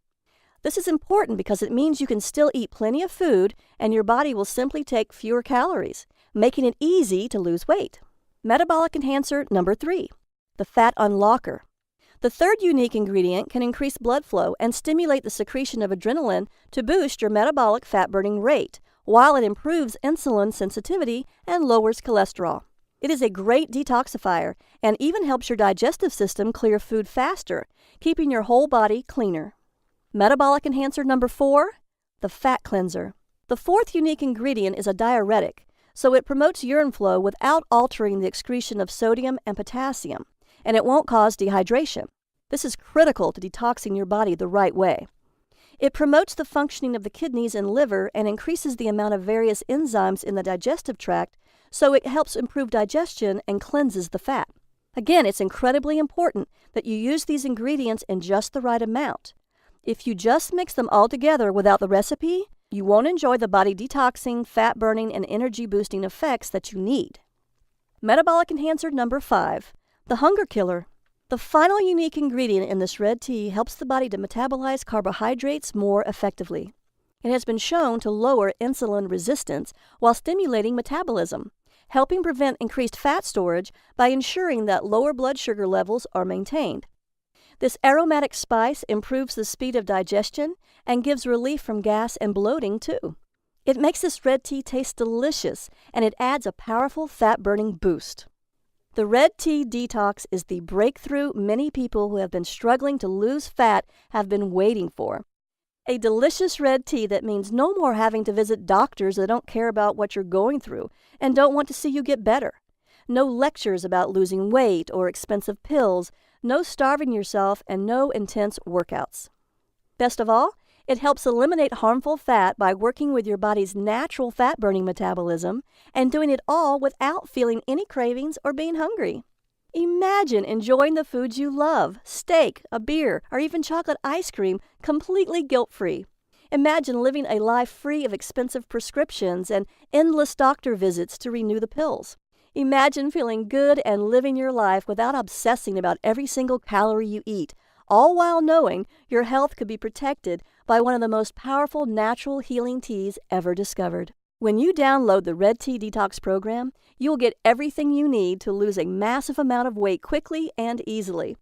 This is important because it means you can still eat plenty of food and your body will simply take fewer calories, making it easy to lose weight. Metabolic enhancer number 3, the fat unlocker. The third unique ingredient can increase blood flow and stimulate the secretion of adrenaline to boost your metabolic fat-burning rate, while it improves insulin sensitivity and lowers cholesterol. It is a great detoxifier and even helps your digestive system clear food faster, keeping your whole body cleaner. Metabolic enhancer number 4, the fat cleanser. The fourth unique ingredient is a diuretic, so it promotes urine flow without altering the excretion of sodium and potassium, and it won't cause dehydration. This is critical to detoxing your body the right way. It promotes the functioning of the kidneys and liver and increases the amount of various enzymes in the digestive tract, so it helps improve digestion and cleanses the fat. Again, it's incredibly important that you use these ingredients in just the right amount. If you just mix them all together without the recipe, you won't enjoy the body detoxing, fat burning, and energy boosting effects that you need. Metabolic enhancer number 5, the hunger killer. The final unique ingredient in this red tea helps the body to metabolize carbohydrates more effectively. It has been shown to lower insulin resistance while stimulating metabolism, helping prevent increased fat storage by ensuring that lower blood sugar levels are maintained. This aromatic spice improves the speed of digestion and gives relief from gas and bloating too. It makes this red tea taste delicious, and it adds a powerful fat-burning boost. The Red Tea Detox is the breakthrough many people who have been struggling to lose fat have been waiting for. A delicious red tea that means no more having to visit doctors that don't care about what you're going through and don't want to see you get better. No lectures about losing weight or expensive pills, no starving yourself, and no intense workouts. Best of all, it helps eliminate harmful fat by working with your body's natural fat-burning metabolism and doing it all without feeling any cravings or being hungry. Imagine enjoying the foods you love, steak, a beer, or even chocolate ice cream, completely guilt-free. Imagine living a life free of expensive prescriptions and endless doctor visits to renew the pills. Imagine feeling good and living your life without obsessing about every single calorie you eat, all while knowing your health could be protected by one of the most powerful natural healing teas ever discovered. When you download the Red Tea Detox program, you'll get everything you need to lose a massive amount of weight quickly and easily.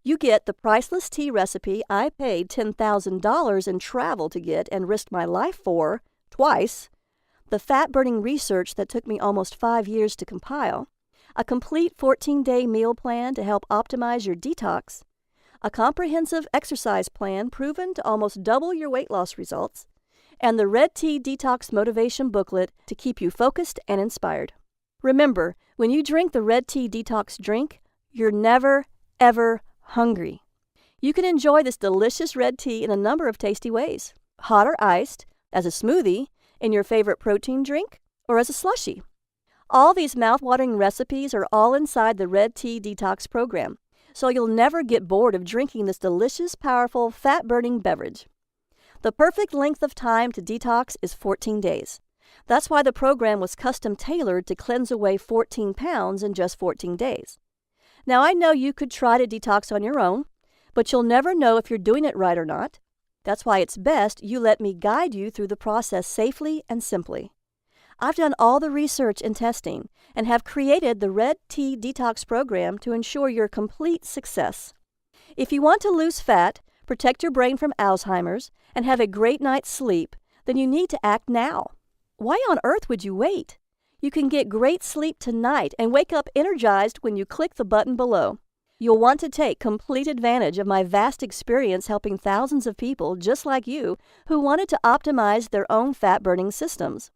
You get the priceless tea recipe I paid $10,000 in travel to get and risked my life for twice, the fat-burning research that took me almost 5 years to compile, a complete 14-day meal plan to help optimize your detox, a comprehensive exercise plan proven to almost double your weight loss results, and the Red Tea Detox motivation booklet to keep you focused and inspired. Remember, when you drink the Red Tea Detox drink, you're never, ever hungry. You can enjoy this delicious red tea in a number of tasty ways: hot or iced, as a smoothie, in your favorite protein drink, or as a slushie. All these mouth-watering recipes are all inside the Red Tea Detox program, so you'll never get bored of drinking this delicious, powerful, fat-burning beverage. The perfect length of time to detox is 14 days. That's why the program was custom-tailored to cleanse away 14 pounds in just 14 days. Now, I know you could try to detox on your own, but you'll never know if you're doing it right or not. That's why it's best you let me guide you through the process safely and simply. I've done all the research and testing and have created the Red Tea Detox program to ensure your complete success. If you want to lose fat, protect your brain from Alzheimer's, and have a great night's sleep, then you need to act now. Why on earth would you wait? You can get great sleep tonight and wake up energized when you click the button below. You'll want to take complete advantage of my vast experience helping thousands of people just like you who wanted to optimize their own fat-burning systems.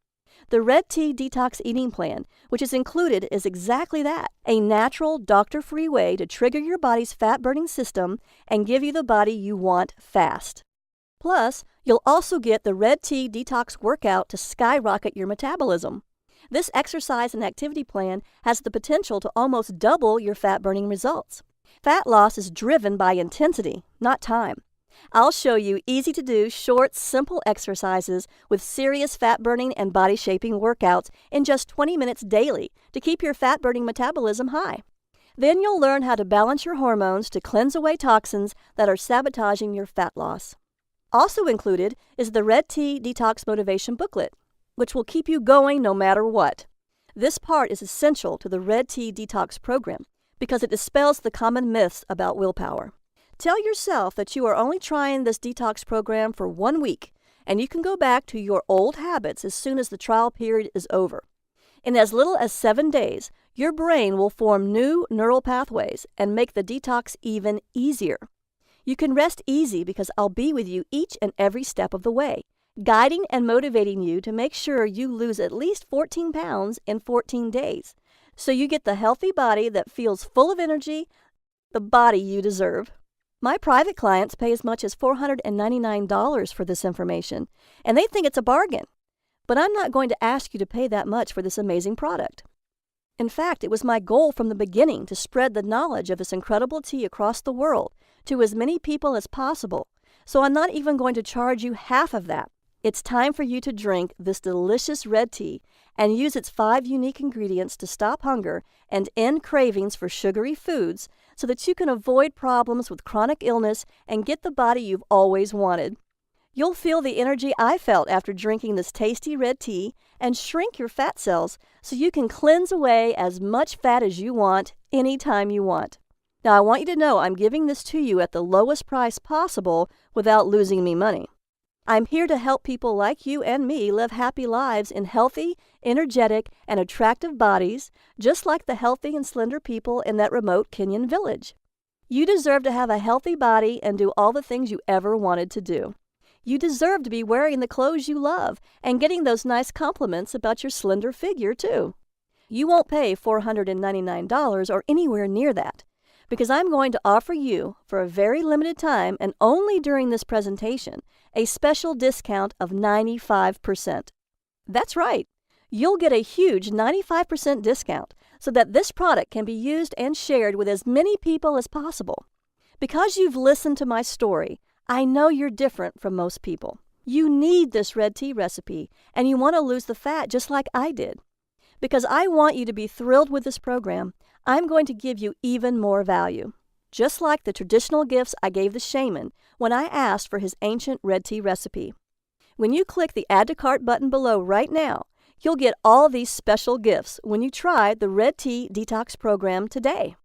The Red Tea Detox Eating Plan, which is included, is exactly that: a natural, doctor-free way to trigger your body's fat-burning system and give you the body you want fast. Plus, you'll also get the Red Tea Detox workout to skyrocket your metabolism. This exercise and activity plan has the potential to almost double your fat-burning results. Fat loss is driven by intensity, not time. I'll show you easy-to-do, short, simple exercises with serious fat-burning and body-shaping workouts in just 20 minutes daily to keep your fat-burning metabolism high. Then you'll learn how to balance your hormones to cleanse away toxins that are sabotaging your fat loss. Also included is the Red Tea Detox Motivation Booklet, which will keep you going no matter what. This part is essential to the Red Tea Detox program because it dispels the common myths about willpower. Tell yourself that you are only trying this detox program for 1 week, and you can go back to your old habits as soon as the trial period is over. In as little as 7 days, your brain will form new neural pathways and make the detox even easier. You can rest easy because I'll be with you each and every step of the way, guiding and motivating you to make sure you lose at least 14 pounds in 14 days, so you get the healthy body that feels full of energy, the body you deserve. My private clients pay as much as $499 for this information, and they think it's a bargain. But I'm not going to ask you to pay that much for this amazing product. In fact, it was my goal from the beginning to spread the knowledge of this incredible tea across the world to as many people as possible, so I'm not even going to charge you half of that. It's time for you to drink this delicious red tea and use its 5 unique ingredients to stop hunger and end cravings for sugary foods so that you can avoid problems with chronic illness and get the body you've always wanted. You'll feel the energy I felt after drinking this tasty red tea and shrink your fat cells so you can cleanse away as much fat as you want anytime you want. Now, I want you to know I'm giving this to you at the lowest price possible without losing me money. I'm here to help people like you and me live happy lives in healthy, energetic, and attractive bodies, just like the healthy and slender people in that remote Kenyan village. You deserve to have a healthy body and do all the things you ever wanted to do. You deserve to be wearing the clothes you love and getting those nice compliments about your slender figure, too. You won't pay $499 or anywhere near that, because I'm going to offer you, for a very limited time and only during this presentation, a special discount of 95%. That's right. You'll get a huge 95% discount so that this product can be used and shared with as many people as possible. Because you've listened to my story, I know you're different from most people. You need this red tea recipe, and you want to lose the fat just like I did. Because I want you to be thrilled with this program, I'm going to give you even more value. Just like the traditional gifts I gave the shaman when I asked for his ancient red tea recipe. When you click the Add to Cart button below right now, you'll get all these special gifts when you try the Red Tea Detox program today.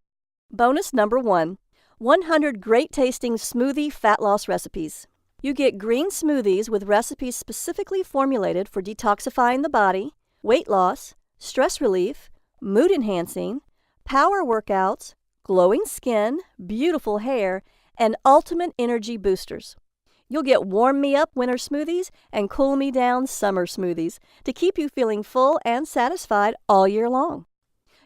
Bonus number 1. 100 great-tasting smoothie fat loss recipes. You get green smoothies with recipes specifically formulated for detoxifying the body, weight loss, stress relief, mood enhancing, power workouts, glowing skin, beautiful hair, and ultimate energy boosters. You'll get warm me up winter smoothies and cool me down summer smoothies to keep you feeling full and satisfied all year long.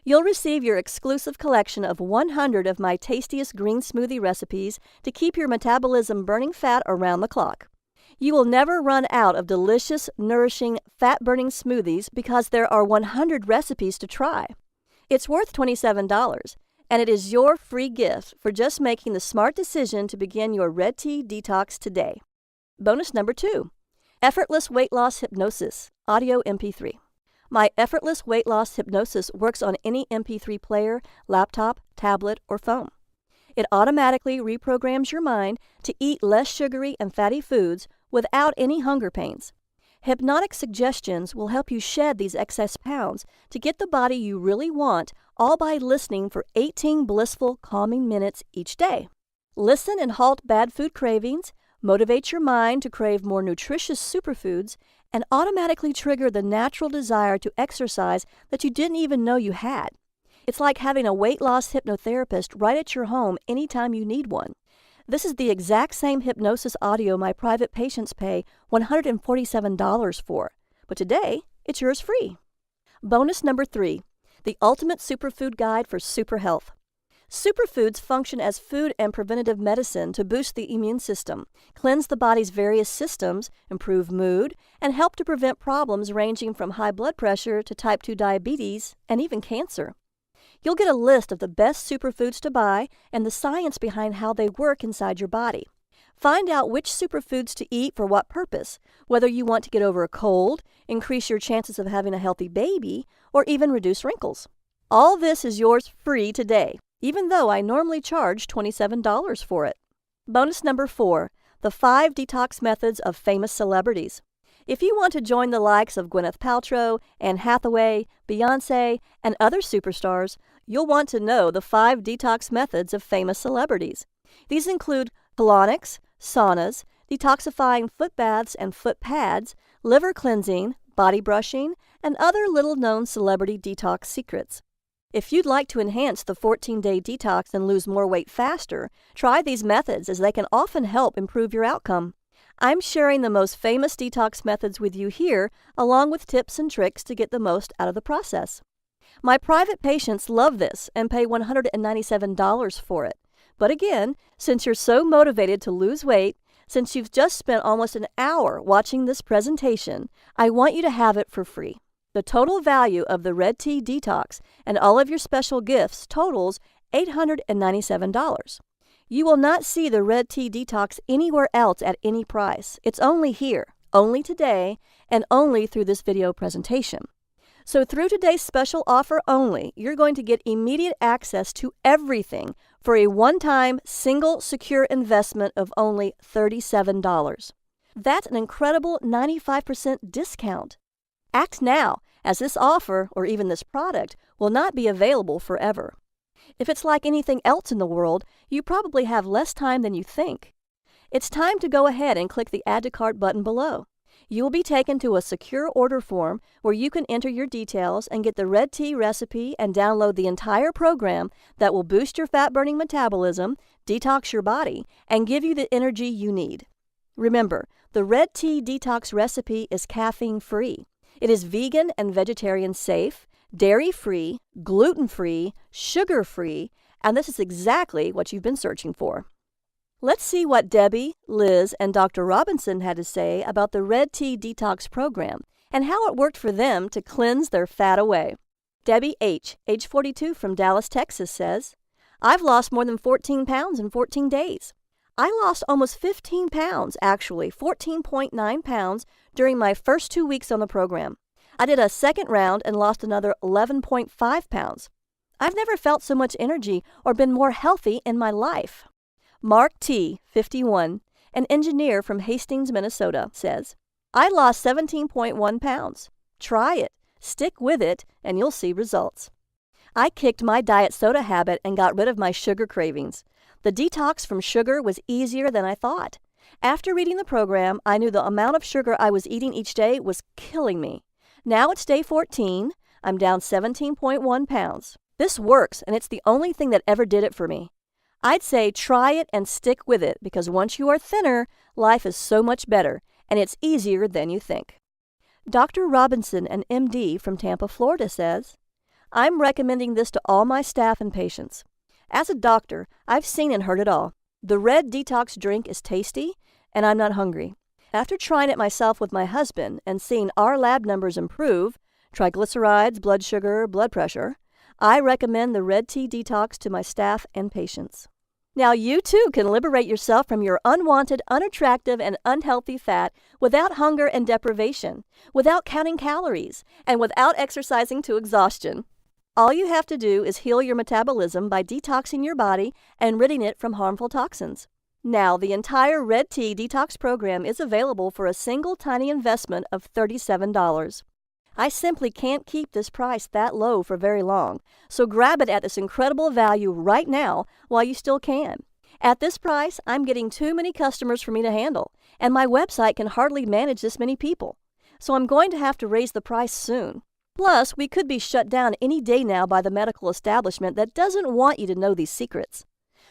You'll receive your exclusive collection of 100 of my tastiest green smoothie recipes to keep your metabolism burning fat around the clock. You will never run out of delicious, nourishing, fat-burning smoothies because there are 100 recipes to try. It's worth $27, and it is your free gift for just making the smart decision to begin your Red Tea Detox today. Bonus number 2, Effortless Weight Loss Hypnosis, Audio MP3. My effortless weight loss hypnosis works on any MP3 player, laptop, tablet, or phone. It automatically reprograms your mind to eat less sugary and fatty foods without any hunger pains. Hypnotic suggestions will help you shed these excess pounds to get the body you really want, all by listening for 18 blissful, calming minutes each day. Listen and halt bad food cravings, motivate your mind to crave more nutritious superfoods, and automatically trigger the natural desire to exercise that you didn't even know you had. It's like having a weight loss hypnotherapist right at your home anytime you need one. This is the exact same hypnosis audio my private patients pay $147 for, but today it's yours free. Bonus number 3, the Ultimate Superfood Guide for Super Health. Superfoods function as food and preventative medicine to boost the immune system, cleanse the body's various systems, improve mood, and help to prevent problems ranging from high blood pressure to type 2 diabetes and even cancer. You'll get a list of the best superfoods to buy and the science behind how they work inside your body. Find out which superfoods to eat for what purpose, whether you want to get over a cold, increase your chances of having a healthy baby, or even reduce wrinkles. All this is yours free today, even though I normally charge $27 for it. Bonus number 4, the 5 detox methods of famous celebrities. If you want to join the likes of Gwyneth Paltrow, Anne Hathaway, Beyoncé, and other superstars, you'll want to know the 5 detox methods of famous celebrities. These include colonics, saunas, detoxifying foot baths and foot pads, liver cleansing, body brushing, and other little-known celebrity detox secrets. If you'd like to enhance the 14-day detox and lose more weight faster, try these methods as they can often help improve your outcome. I'm sharing the most famous detox methods with you here, along with tips and tricks to get the most out of the process. My private patients love this and pay $197 for it. But again, since you're so motivated to lose weight, since you've just spent almost an hour watching this presentation, I want you to have it for free. The total value of the Red Tea Detox and all of your special gifts totals $897. You will not see the Red Tea Detox anywhere else at any price. It's only here, only today, and only through this video presentation. So through today's special offer only, you're going to get immediate access to everything for a one-time, single, secure investment of only $37. That's an incredible 95% discount. Act now, as this offer, or even this product, will not be available forever. If it's like anything else in the world, you probably have less time than you think. It's time to go ahead and click the Add to Cart button below. You will be taken to a secure order form where you can enter your details and get the Red Tea recipe and download the entire program that will boost your fat-burning metabolism, detox your body, and give you the energy you need. Remember, the Red Tea Detox recipe is caffeine-free. It is vegan and vegetarian safe, dairy-free, gluten-free, sugar-free, and this is exactly what you've been searching for. Let's see what Debbie, Liz, and Dr. Robinson had to say about the Red Tea Detox program and how it worked for them to cleanse their fat away. Debbie H., age 42 from Dallas, Texas, says, "I've lost more than 14 pounds in 14 days. I lost almost 15 pounds, actually 14.9 pounds, during my first 2 weeks on the program. I did a second round and lost another 11.5 pounds. I've never felt so much energy or been more healthy in my life." Mark T., 51, an engineer from Hastings, Minnesota, says, "I lost 17.1 pounds. Try it, stick with it, and you'll see results. I kicked my diet soda habit and got rid of my sugar cravings. The detox from sugar was easier than I thought. After reading the program, I knew the amount of sugar I was eating each day was killing me. Now it's day 14. I'm down 17.1 pounds. This works, and it's the only thing that ever did it for me. I'd say try it and stick with it, because once you are thinner, life is so much better, and it's easier than you think. Dr. Robinson, an MD from Tampa, Florida, says, I'm recommending this to all my staff and patients. As a doctor, I've seen and heard it all. The Red Detox drink is tasty, and I'm not hungry. After trying it myself with my husband and seeing our lab numbers improve, triglycerides, blood sugar, blood pressure, I recommend the Red Tea Detox to my staff and patients. Now you too can liberate yourself from your unwanted, unattractive, and unhealthy fat without hunger and deprivation, without counting calories, and without exercising to exhaustion. All you have to do is heal your metabolism by detoxing your body and ridding it from harmful toxins. Now, the entire Red Tea Detox program is available for a single tiny investment of $37. I simply can't keep this price that low for very long, so grab it at this incredible value right now while you still can. At this price, I'm getting too many customers for me to handle, and my website can hardly manage this many people, so I'm going to have to raise the price soon. Plus, we could be shut down any day now by the medical establishment that doesn't want you to know these secrets.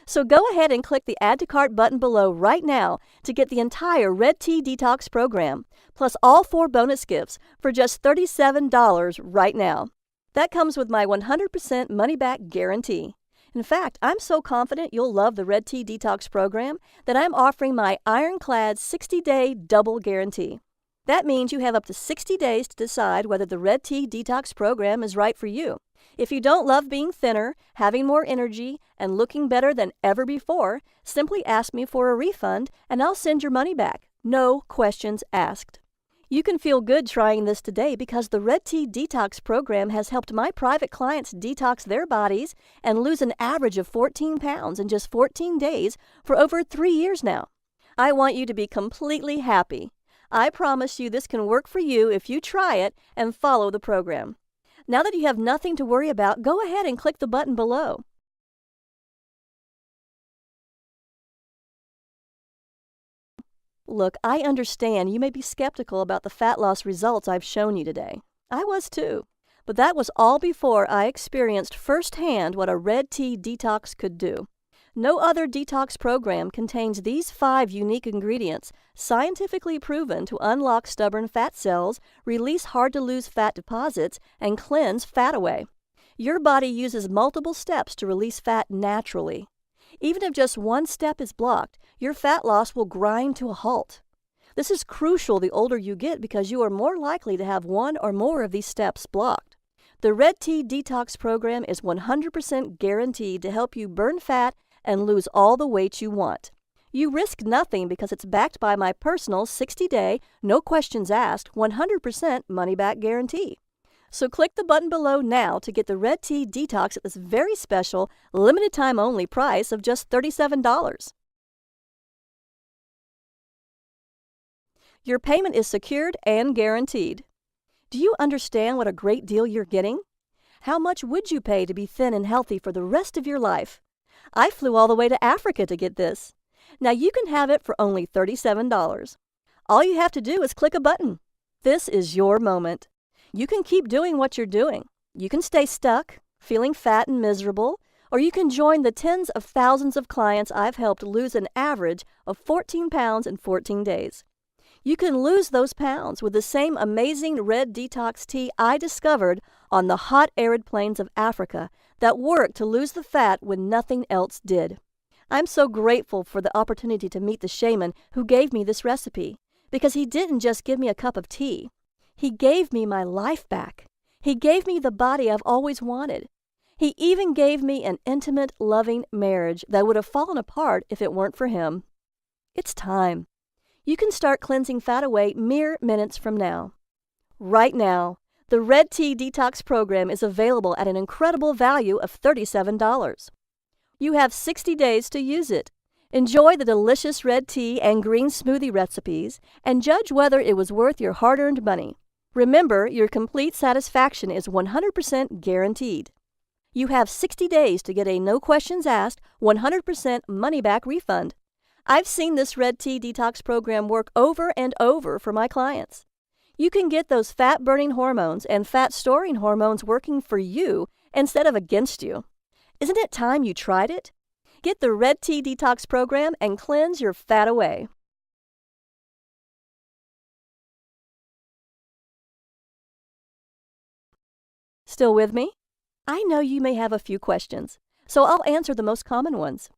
So go ahead and click the Add to Cart button below right now to get the entire Red Tea Detox program, plus all 4 bonus gifts for just $37 right now. That comes with my 100% money-back guarantee. In fact, I'm so confident you'll love the Red Tea Detox program that I'm offering my ironclad 60-day double guarantee. That means you have up to 60 days to decide whether the Red Tea Detox program is right for you. If you don't love being thinner, having more energy, and looking better than ever before, simply ask me for a refund and I'll send your money back. No questions asked. You can feel good trying this today because the Red Tea Detox program has helped my private clients detox their bodies and lose an average of 14 pounds in just 14 days for over 3 years now. I want you to be completely happy. I promise you this can work for you if you try it and follow the program. Now that you have nothing to worry about, go ahead and click the button below. Look, I understand you may be skeptical about the fat loss results I've shown you today. I was too. But that was all before I experienced firsthand what a Red Tea Detox could do. No other detox program contains these 5 unique ingredients, scientifically proven to unlock stubborn fat cells, release hard-to-lose fat deposits, and cleanse fat away. Your body uses multiple steps to release fat naturally. Even if just one step is blocked, your fat loss will grind to a halt. This is crucial the older you get because you are more likely to have one or more of these steps blocked. The Red Tea Detox program is 100% guaranteed to help you burn fat and lose all the weight you want. You risk nothing because it's backed by my personal 60-day, no questions asked, 100% money-back guarantee. So click the button below now to get the Red Tea Detox at this very special, limited-time-only price of just $37. Your payment is secured and guaranteed. Do you understand what a great deal you're getting? How much would you pay to be thin and healthy for the rest of your life? I flew all the way to Africa to get this. Now you can have it for only $37. All you have to do is click a button. This is your moment. You can keep doing what you're doing. You can stay stuck, feeling fat and miserable, or you can join the tens of thousands of clients I've helped lose an average of 14 pounds in 14 days. You can lose those pounds with the same amazing red detox tea I discovered on the hot, arid plains of Africa that worked to lose the fat when nothing else did. I'm so grateful for the opportunity to meet the shaman who gave me this recipe, because he didn't just give me a cup of tea. He gave me my life back. He gave me the body I've always wanted. He even gave me an intimate, loving marriage that would have fallen apart if it weren't for him. It's time. You can start cleansing fat away mere minutes from now. Right now, the Red Tea Detox program is available at an incredible value of $37. You have 60 days to use it. Enjoy the delicious red tea and green smoothie recipes and judge whether it was worth your hard-earned money. Remember, your complete satisfaction is 100% guaranteed. You have 60 days to get a no questions asked, 100% money back refund. I've seen this Red Tea Detox program work over and over for my clients. You can get those fat-burning hormones and fat-storing hormones working for you instead of against you. Isn't it time you tried it? Get the Red Tea Detox program and cleanse your fat away. Still with me? I know you may have a few questions, so I'll answer the most common ones.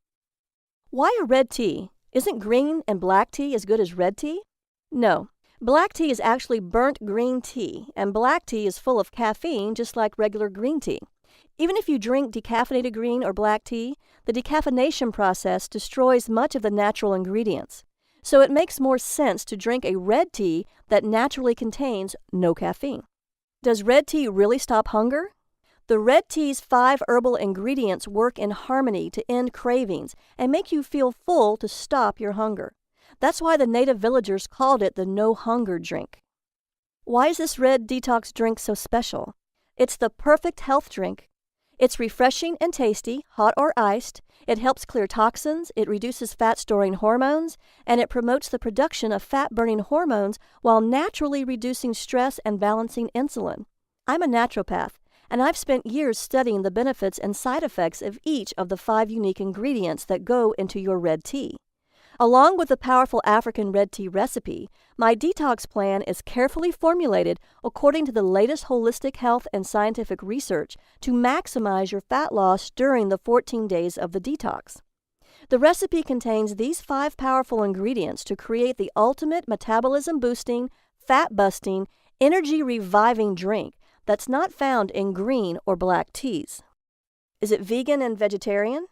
Why a red tea? Isn't green and black tea as good as red tea? No. Black tea is actually burnt green tea, and black tea is full of caffeine just like regular green tea. Even if you drink decaffeinated green or black tea, the decaffeination process destroys much of the natural ingredients. So it makes more sense to drink a red tea that naturally contains no caffeine. Does red tea really stop hunger? The red tea's 5 herbal ingredients work in harmony to end cravings and make you feel full to stop your hunger. That's why the native villagers called it the no-hunger drink. Why is this red detox drink so special? It's the perfect health drink. It's refreshing and tasty, hot or iced. It helps clear toxins, it reduces fat-storing hormones, and it promotes the production of fat-burning hormones while naturally reducing stress and balancing insulin. I'm a naturopath, and I've spent years studying the benefits and side effects of each of the 5 unique ingredients that go into your red tea. Along with the powerful African red tea recipe, my detox plan is carefully formulated according to the latest holistic health and scientific research to maximize your fat loss during the 14 days of the detox. The recipe contains these 5 powerful ingredients to create the ultimate metabolism-boosting, fat-busting, energy-reviving drink that's not found in green or black teas. Is it vegan and vegetarian?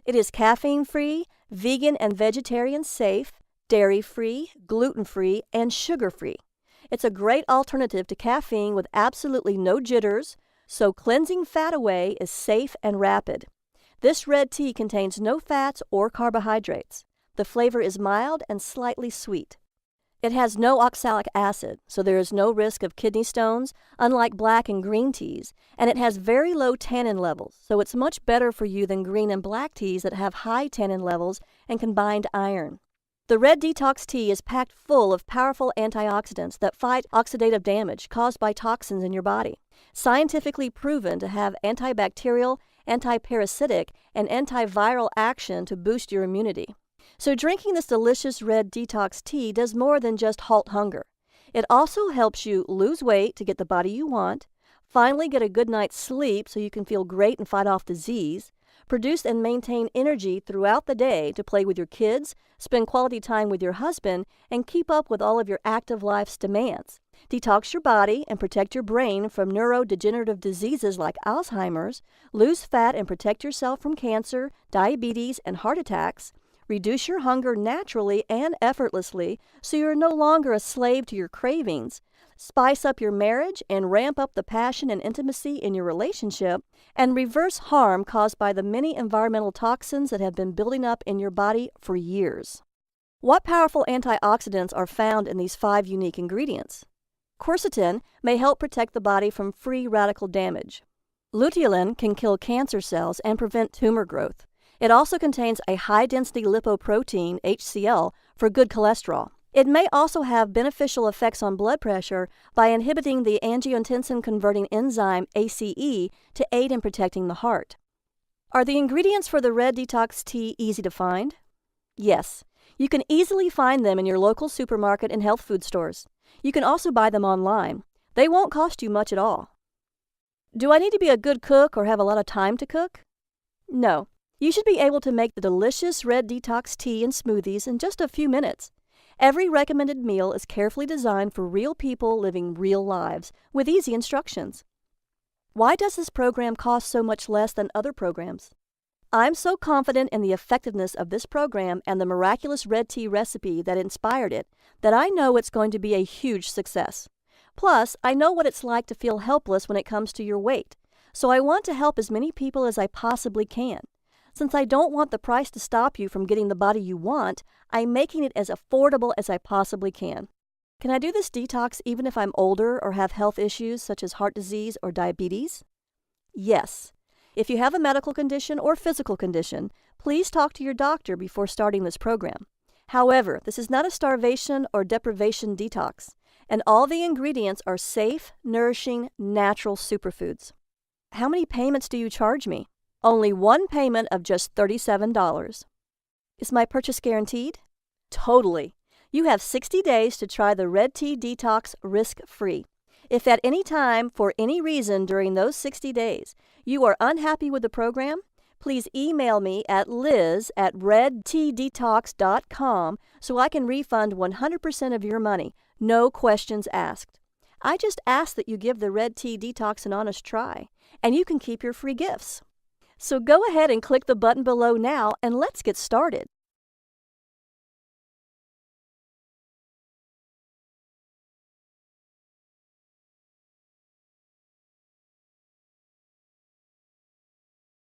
It is caffeine-free, vegan and vegetarian safe, dairy-free, gluten-free, and sugar-free. It's a great alternative to caffeine with absolutely no jitters, so cleansing fat away is safe and rapid. This red tea contains no fats or carbohydrates. The flavor is mild and slightly sweet. It has no oxalic acid, so there is no risk of kidney stones, unlike black and green teas, and it has very low tannin levels, so it's much better for you than green and black teas that have high tannin levels and combined iron. The Red Detox tea is packed full of powerful antioxidants that fight oxidative damage caused by toxins in your body, scientifically proven to have antibacterial, antiparasitic, and antiviral action to boost your immunity. So drinking this delicious red detox tea does more than just halt hunger. It also helps you lose weight to get the body you want, finally get a good night's sleep so you can feel great and fight off disease, produce and maintain energy throughout the day to play with your kids, spend quality time with your husband, and keep up with all of your active life's demands. Detox your body and protect your brain from neurodegenerative diseases like Alzheimer's, lose fat and protect yourself from cancer, diabetes, and heart attacks. Reduce your hunger naturally and effortlessly so you're no longer a slave to your cravings. Spice up your marriage and ramp up the passion and intimacy in your relationship, and reverse harm caused by the many environmental toxins that have been building up in your body for years. What powerful antioxidants are found in these 5 unique ingredients? Quercetin may help protect the body from free radical damage. Luteolin can kill cancer cells and prevent tumor growth. It also contains a high-density lipoprotein, HCl, for good cholesterol. It may also have beneficial effects on blood pressure by inhibiting the angiotensin-converting enzyme ACE to aid in protecting the heart. Are the ingredients for the Red Detox tea easy to find? Yes. You can easily find them in your local supermarket and health food stores. You can also buy them online. They won't cost you much at all. Do I need to be a good cook or have a lot of time to cook? No. You should be able to make the delicious Red Detox tea and smoothies in just a few minutes. Every recommended meal is carefully designed for real people living real lives, with easy instructions. Why does this program cost so much less than other programs? I'm so confident in the effectiveness of this program and the miraculous red tea recipe that inspired it that I know it's going to be a huge success. Plus, I know what it's like to feel helpless when it comes to your weight, so I want to help as many people as I possibly can. Since I don't want the price to stop you from getting the body you want, I'm making it as affordable as I possibly can. Can I do this detox even if I'm older or have health issues such as heart disease or diabetes? Yes. If you have a medical condition or physical condition, please talk to your doctor before starting this program. However, this is not a starvation or deprivation detox, and all the ingredients are safe, nourishing, natural superfoods. How many payments do you charge me? Only one payment of just $37. Is my purchase guaranteed? Totally. You have 60 days to try the Red Tea Detox risk-free. If at any time, for any reason during those 60 days, you are unhappy with the program, please email me at liz@redteadetox.com so I can refund 100% of your money, no questions asked. I just ask that you give the Red Tea Detox an honest try, and you can keep your free gifts. So go ahead and click the button below now and let's get started.